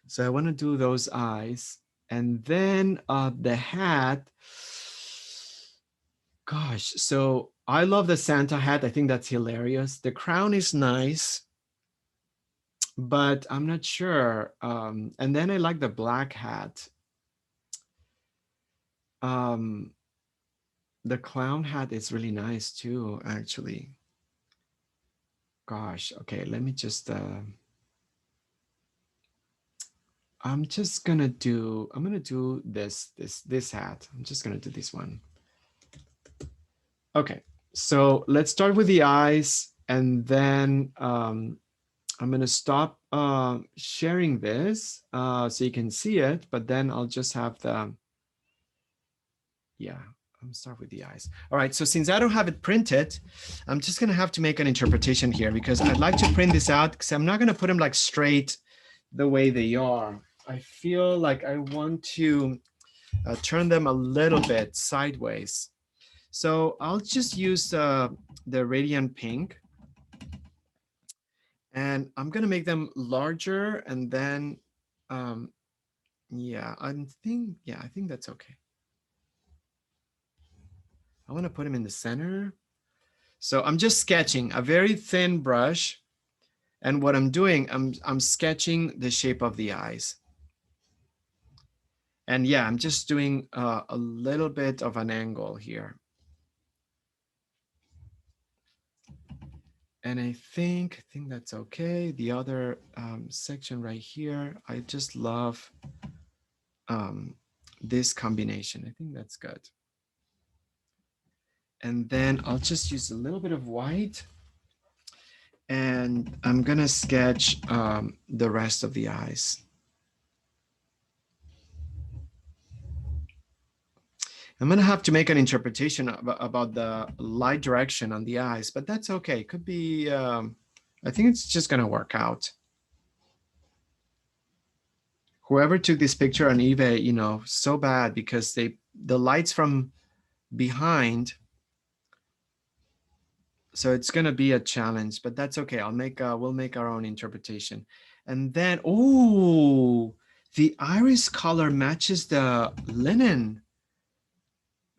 So I want to do those eyes, and then the hat. Gosh, so I love the Santa hat. I think that's hilarious. The crown is nice, but I'm not sure. And then I like the black hat. Um, the clown hat is really nice too, actually. Gosh, okay, let me just I'm gonna do this hat. I'm just gonna do this one. Okay, so let's start with the eyes, and then I'm gonna stop sharing this so you can see it, but then I'll just have the, yeah, I'm gonna start with the eyes. All right, so since I don't have it printed, I'm just gonna have to make an interpretation here, because I'd like to print this out, because I'm not gonna put them like straight the way they are. I feel like I want to turn them a little bit sideways. So I'll just use the Radiant Pink, and I'm gonna make them larger, and then yeah, I think that's okay. I want to put them in the center. So I'm just sketching a very thin brush, and what I'm doing, I'm sketching the shape of the eyes. And yeah, I'm just doing a little bit of an angle here. And I think that's okay. The other section right here, I just love this combination. I think that's good. And then I'll just use a little bit of white, and I'm gonna sketch the rest of the eyes. I'm gonna have to make an interpretation about the light direction on the eyes, but that's okay. It could be, I think it's just gonna work out. Whoever took this picture on eBay, you know, so bad, because the lights from behind, so it's gonna be a challenge, but that's okay. We'll make our own interpretation. And then, oh, the iris color matches the linen.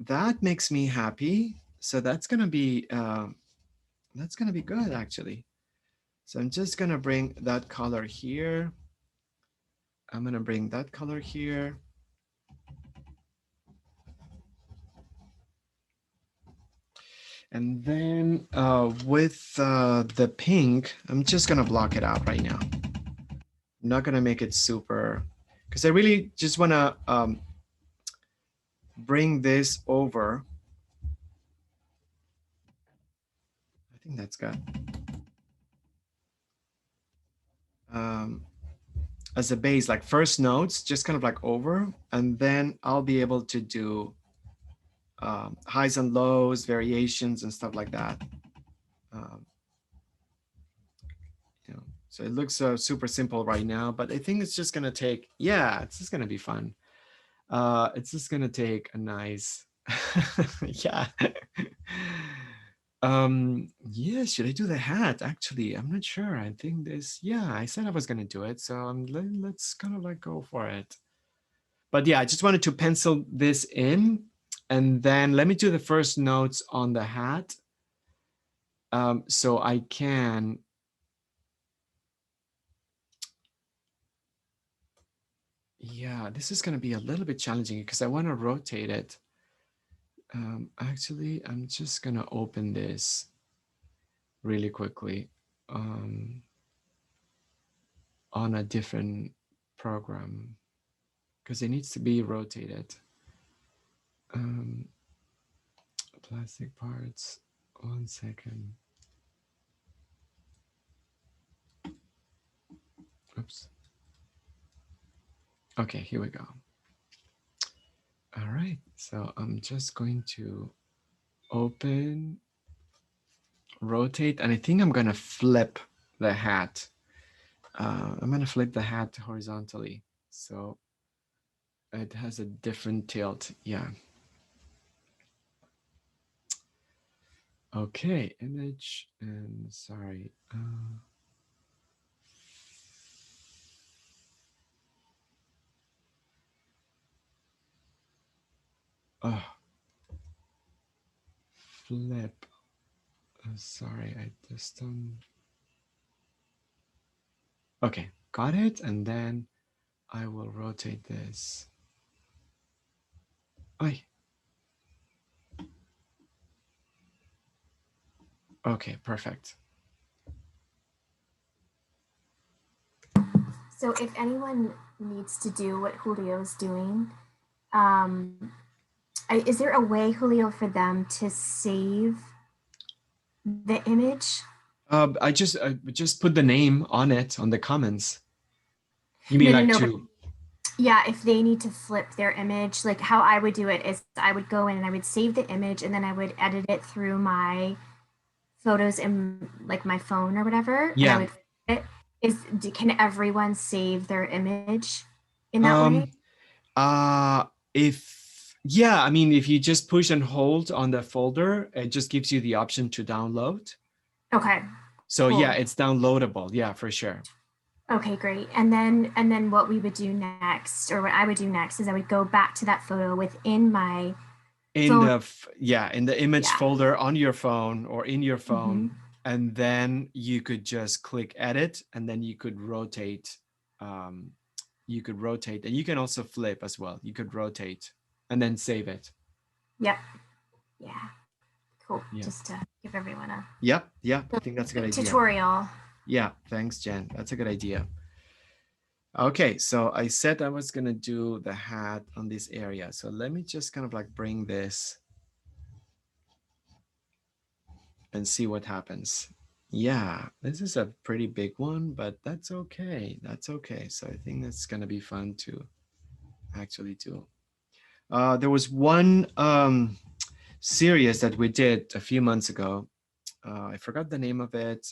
That makes me happy. So that's gonna be good, actually. So I'm just gonna bring that color here. I'm gonna bring that color here. And then with the pink, I'm just gonna block it out right now. I'm not gonna make it super, because I really just wanna bring this over. I think that's good. Um, as a base, like first notes, just kind of like over, and then I'll be able to do highs and lows, variations, and stuff like that. Um, so it looks super simple right now, but I think it's just gonna take, yeah, it's just gonna be fun. It's just gonna take a nice, yeah. Yeah, should I do the hat? Actually, I'm not sure. I think this, yeah, I said I was gonna do it, so let's kind of like go for it. But yeah, I just wanted to pencil this in, and then let me do the first notes on the hat, so I can. Yeah, this is gonna be a little bit challenging because I want to rotate it. Actually, I'm just gonna open this really quickly on a different program because it needs to be rotated. Um, plastic parts. 1 second. Oops. Okay, here we go. All right, so I'm just going to open, rotate, and I think I'm gonna flip the hat. I'm gonna flip the hat horizontally, so it has a different tilt. Yeah. Okay, image, and sorry. Oh, flip. Sorry, I just okay, got it, and then I will rotate this. Oi. Okay, perfect. So if anyone needs to do what Julio's doing, um, is there a way, Julio, for them to save the image? I just put the name on it on the comments. You mean No, no, like no. But to? yeah, if they need to flip their image, like how I would do it is I would go in and I would save the image and then I would edit it through my photos in like my phone or whatever, and I Yeah. would it. Can everyone save their image in that way? Um. If yeah, I mean, if you just push and hold on the folder, it just gives you the option to download. Okay, So yeah, cool. it's downloadable. Yeah, for sure. Okay, great. And then what we would do next, or what I would do next, is I would go back to that photo within my In phone. the yeah, in the image Yeah. folder on your phone or in your phone, Hmm. and then you could just click edit, and then you could rotate. Um, you could rotate, and you can also flip as well. You could rotate and then save it. Yep. Yeah. Cool. Yeah. Just to give everyone a Yep. Yeah. I think that's a good idea. tutorial. Yeah. Thanks, Jen. That's a good idea. Okay, so I said I was gonna do the hat on this area. So let me just kind of like bring this and see what happens. Yeah, this is a pretty big one, but that's okay. That's okay. So I think that's gonna be fun to actually do. There was one series that we did a few months ago. I forgot the name of it,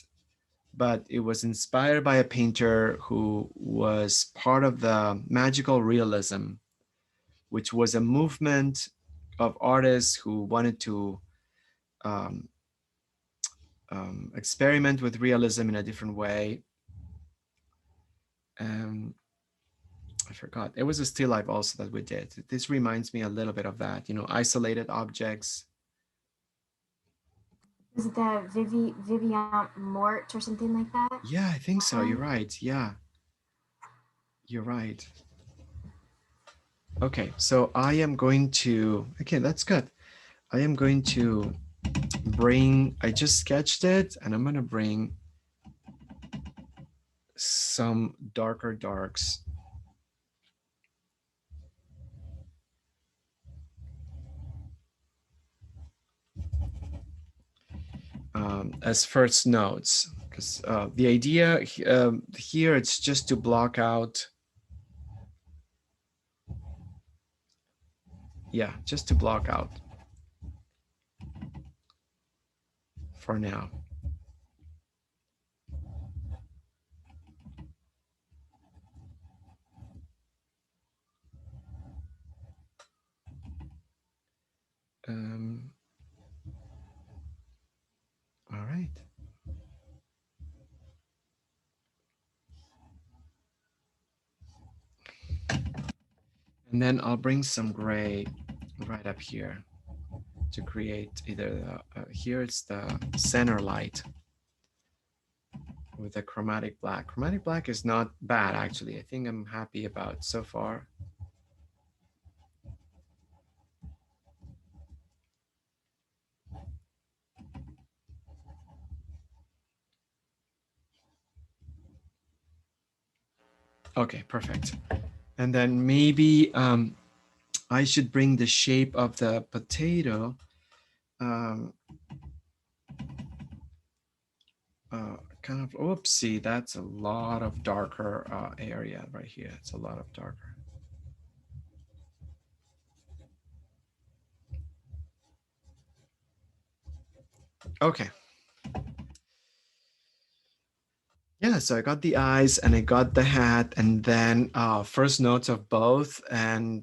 but it was inspired by a painter who was part of the magical realism, which was a movement of artists who wanted to um, experiment with realism in a different way. Um, I forgot. It was a still life also that we did. This reminds me a little bit of that, isolated objects. Was it the Vivian Mort or something like that? Yeah, I think That so. You're one? right. Yeah, You're right. Okay, so I am going to, okay, that's good. I am going to bring, I just sketched it and I'm going to bring some darker darks as first notes, because the idea here, it's just to block out, yeah, just to block out for now. Um, all right. And then I'll bring some gray right up here to create either here it's the center light with a chromatic black. Chromatic black is not bad, actually. I think I'm happy about so far. Okay, perfect. And then maybe I should bring the shape of the potato um, kind of, oopsie, that's a lot of darker area right here. It's a lot of darker. Okay. Yeah, so I got the eyes and I got the hat and then first notes of both. And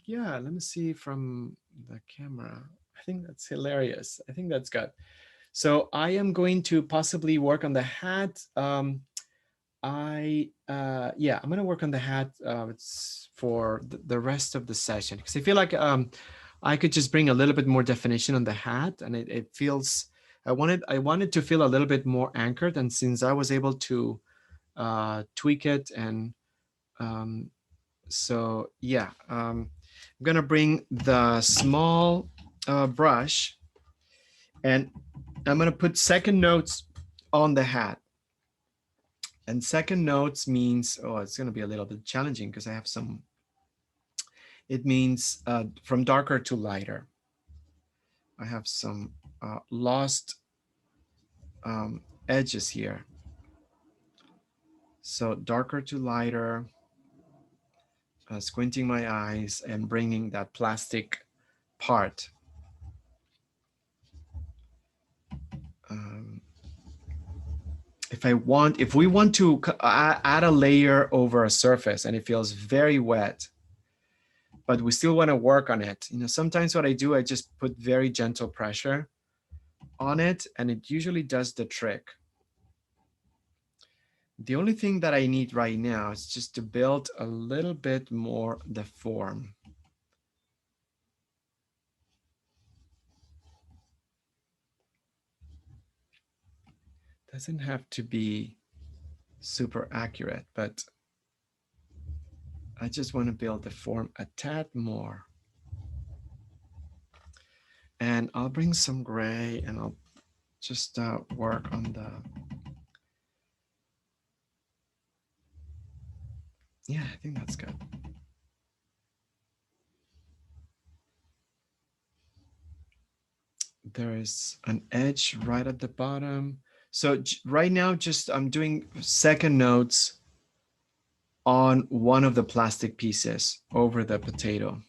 yeah, let me see from the camera. I think that's hilarious. I think that's good. So I am going to possibly work on the hat. Yeah, I'm gonna work on the hat. It's for the rest of the session because I feel like I could just bring a little bit more definition on the hat, and it feels. I wanted to feel a little bit more anchored, and since I was able to tweak it, and um, so yeah, I'm gonna bring the small brush, and I'm gonna put second notes on the hat. And second notes means, oh, it's going to be a little bit challenging because I have some, it means from darker to lighter. I have some lost edges here. So darker to lighter, squinting my eyes and bringing that plastic part. Um, if we want to add a layer over a surface and it feels very wet, but we still want to work on it. Sometimes what I do, I just put very gentle pressure on it and it usually does the trick. The only thing that I need right now is just to build a little bit more the form. Doesn't have to be super accurate, but I just want to build the form a tad more. And I'll bring some gray and I'll just work on yeah, I think that's good. There is an edge right at the bottom. So right now, just I'm doing second notes on one of the plastic pieces over the potato.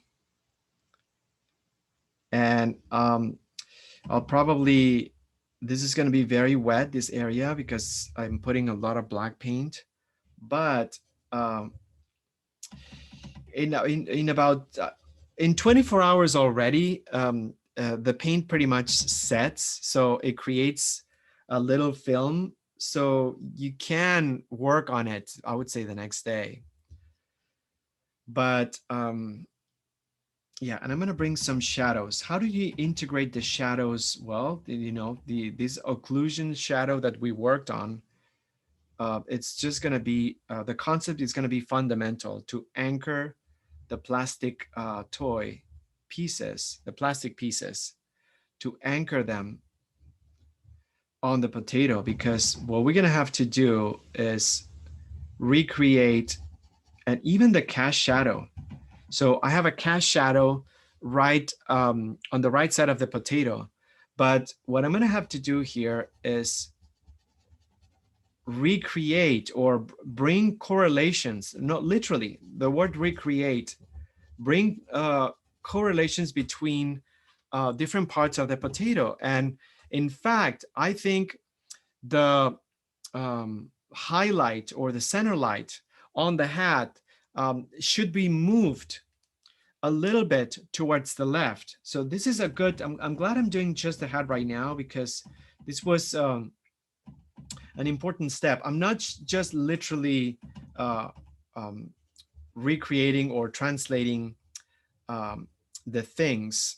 And I'll probably, this is going to be very wet, this area, because I'm putting a lot of black paint. But um, in about in 24 hours already, the paint pretty much sets, so it creates a little film, so you can work on it, I would say, the next day. But yeah, and I'm going to bring some shadows. How do you integrate the shadows? Well, this occlusion shadow that we worked on, it's just going to be, the concept is going to be fundamental to anchor the plastic toy pieces, the plastic pieces, to anchor them on the potato, because what we're going to have to do is recreate, and even the cast shadow. So I have a cast shadow right on the right side of the potato, but what I'm going to have to do here is recreate or bring correlations, not literally the word recreate, bring correlations between different parts of the potato. And in fact, I think the highlight or the center light on the hat should be moved a little bit towards the left. So this is a good, I'm glad I'm doing just the hat right now, because this was an important step. I'm not just literally uh, um, recreating or translating the things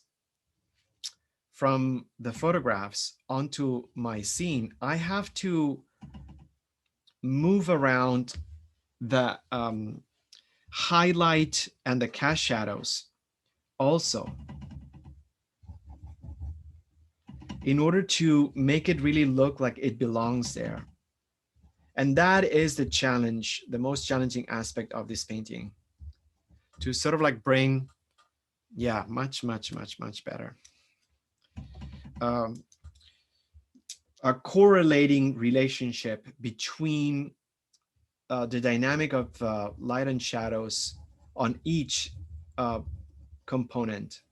from the photographs onto my scene. I have to move around the highlight and the cast shadows also, in order to make it really look like it belongs there. And that is the challenge, the most challenging aspect of this painting, to sort of like bring, yeah, much better. Um, a correlating relationship between the dynamic of light and shadows on each uh, component,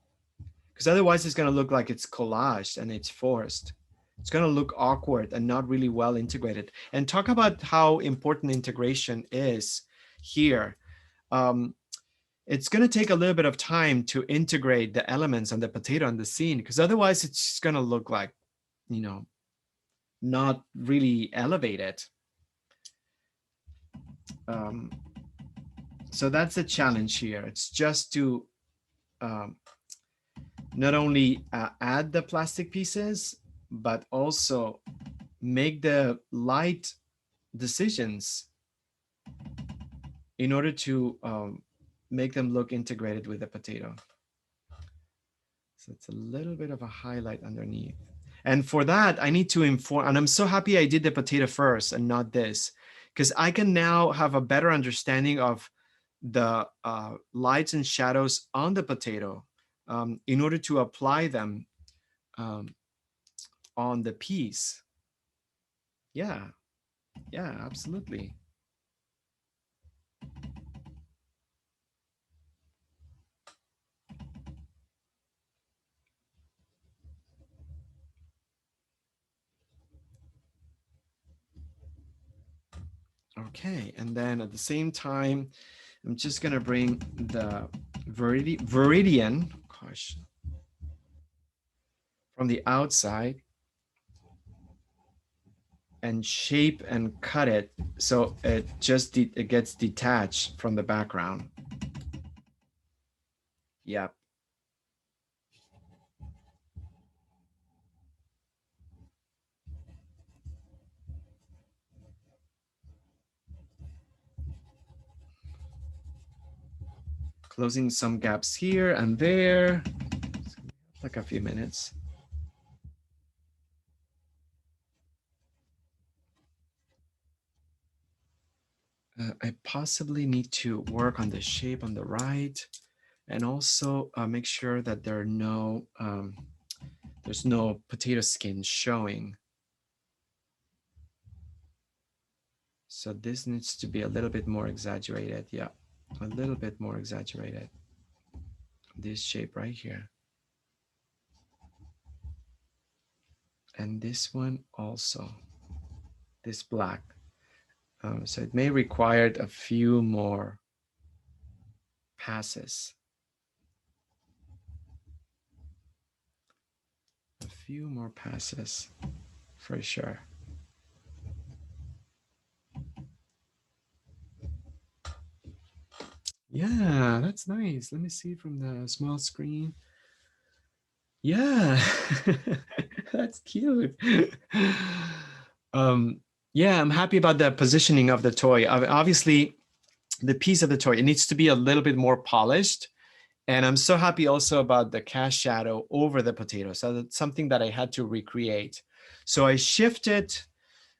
because otherwise it's going to look like it's collaged and it's forced. It's going to look awkward and not really well integrated. And talk about how important integration is here. Um, it's going to take a little bit of time to integrate the elements on the potato and the scene, because otherwise it's just going to look like, you know, not really elevated. Um, so that's the challenge here. It's just to um, not only add the plastic pieces, but also make the light decisions in order to make them look integrated with the potato. So it's a little bit of a highlight underneath. And for that, I need to inform, and I'm so happy I did the potato first and not this, because I can now have a better understanding of the lights and shadows on the potato in order to apply them on the piece. Yeah, yeah, absolutely. Okay, and then at the same time, I'm just gonna bring the Viridian, gosh, from the outside and shape and cut it so it just it gets detached from the background. Yep. Closing some gaps here and there, like a few minutes. I possibly need to work on the shape on the right, and also make sure that there are no there's no potato skin showing. So this needs to be a little bit more exaggerated. Yeah, a little bit more exaggerated. This shape right here. And this one also, this black. So it may require a few more passes. A few more passes for sure. Yeah, that's nice. Let me see from the small screen. Yeah, that's cute. Yeah, I'm happy about the positioning of the toy. Obviously, the piece of the toy, it needs to be a little bit more polished. And I'm so happy also about the cast shadow over the potato. So that's something that I had to recreate. So I shifted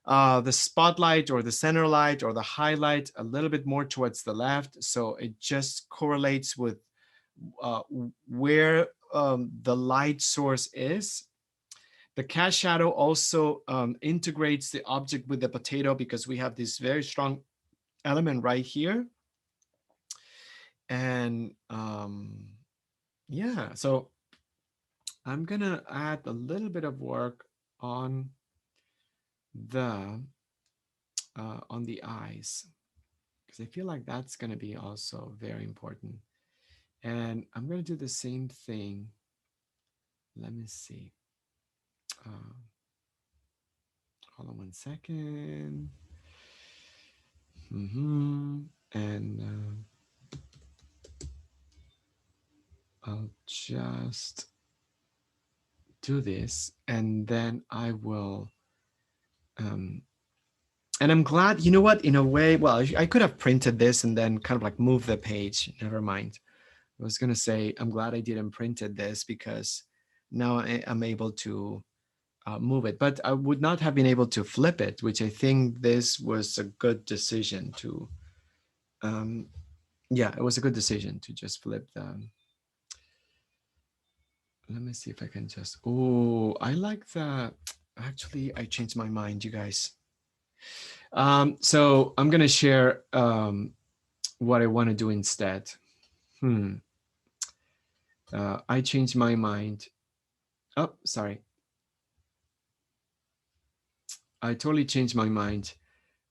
the spotlight or the center light or the highlight a little bit more towards the left. So it just correlates with uh, where the light source is. The cast shadow also integrates the object with the potato because we have this very strong element right here. And yeah, so I'm gonna add a little bit of work on the eyes because I feel like that's gonna be also very important. And I'm gonna do the same thing. Let me see. Uh, Hold on 1 second. And I'll just do this, and then I will. Um, and I'm glad, you know what, in a way, well, I could have printed this and then kind of like move the page. Never mind. I was going to say, I'm glad I didn't printed this because now I'm able to move it. But I would not have been able to flip it, which I think this was a good decision to. Um, yeah, it was a good decision to just flip them. Let me see if I can just. Oh, I like that. Actually, I changed my mind, you guys. So I'm gonna share what I want to do instead. Hmm. I changed my mind. Oh, sorry. I totally changed my mind.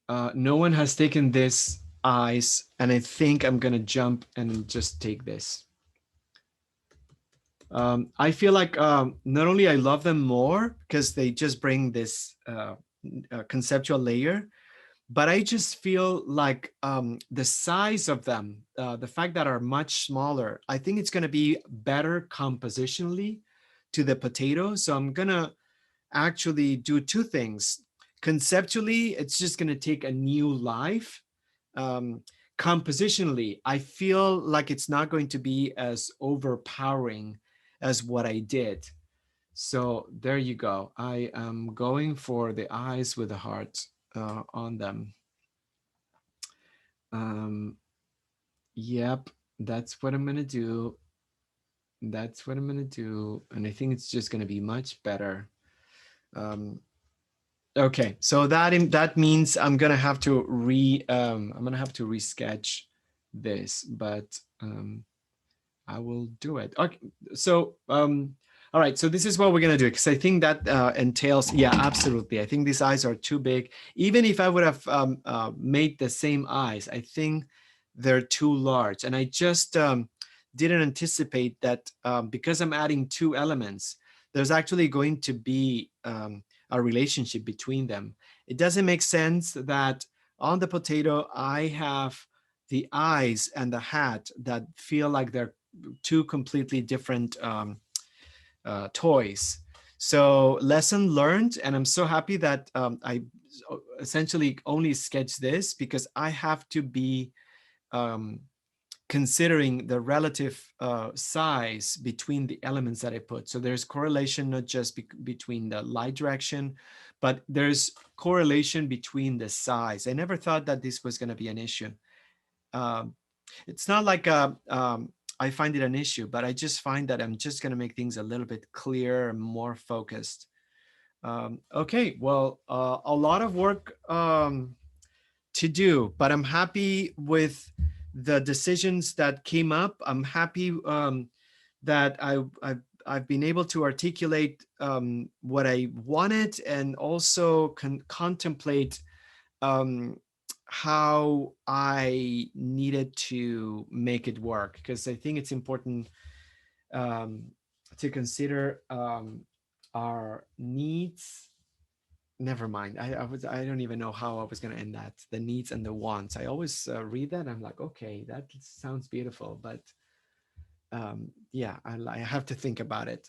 No one has taken this eyes, and I think I'm gonna jump and just take this. I feel like not only I love them more because they just bring this conceptual layer, but I just feel like the size of them, the fact that are much smaller, I think it's going to be better compositionally to the potato. So I'm going to actually do two things. Conceptually, it's just going to take a new life. Um, Compositionally, I feel like it's not going to be as overpowering as what I did. So there you go. I am going for the eyes with the heart on them. Um, yep, that's what I'm gonna do. That's what I'm gonna do, and I think it's just gonna be much better. Um, okay, so that means I'm gonna have to resketch this, but I will do it. Okay, so all right, so this is what we're gonna do because I think that entails, yeah, absolutely. I think these eyes are too big. Even if I would have made the same eyes, I think they're too large, and I just didn't anticipate that because I'm adding two elements, there's actually going to be a relationship between them. It doesn't make sense that on the potato I have the eyes and the hat that feel like they're two completely different toys. So lesson learned, and I'm so happy that I essentially only sketched this because I have to be um, considering the relative size between the elements that I put. So there's correlation not just between the light direction, but there's correlation between the size. I never thought that this was going to be an issue. Um, it's not like I find it an issue, but I just find that I'm just going to make things a little bit clearer and more focused. Okay, well, a lot of work to do, but I'm happy with the decisions that came up. I'm happy that I've been able to articulate what I wanted and also contemplate um, how I needed to make it work because I think it's important um, to consider our needs. Never mind. I don't even know how I was going to end that. The needs and the wants. I always read that and I'm like, okay, that sounds beautiful, but yeah, I have to think about it.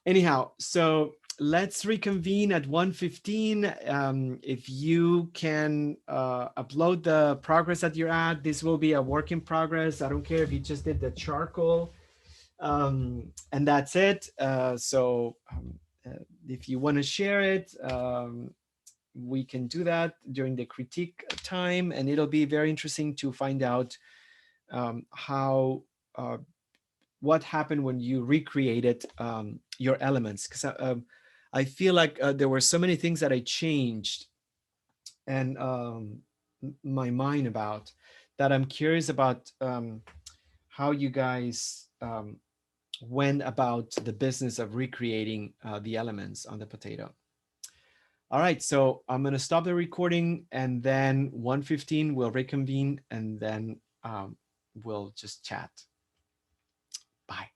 Anyhow, so let's reconvene at 1:15. If you can upload the progress that you're at, this will be a work in progress. I don't care if you just did the charcoal, and that's it. If you want to share it, we can do that during the critique time, and it'll be very interesting to find out how what happened when you recreated your elements, because I feel like there were so many things that I changed and my mind about, that I'm curious about how you guys went about the business of recreating the elements on the potato. All right, so I'm going to stop the recording, and then 1:15 we'll reconvene, and then we'll just chat. Bye.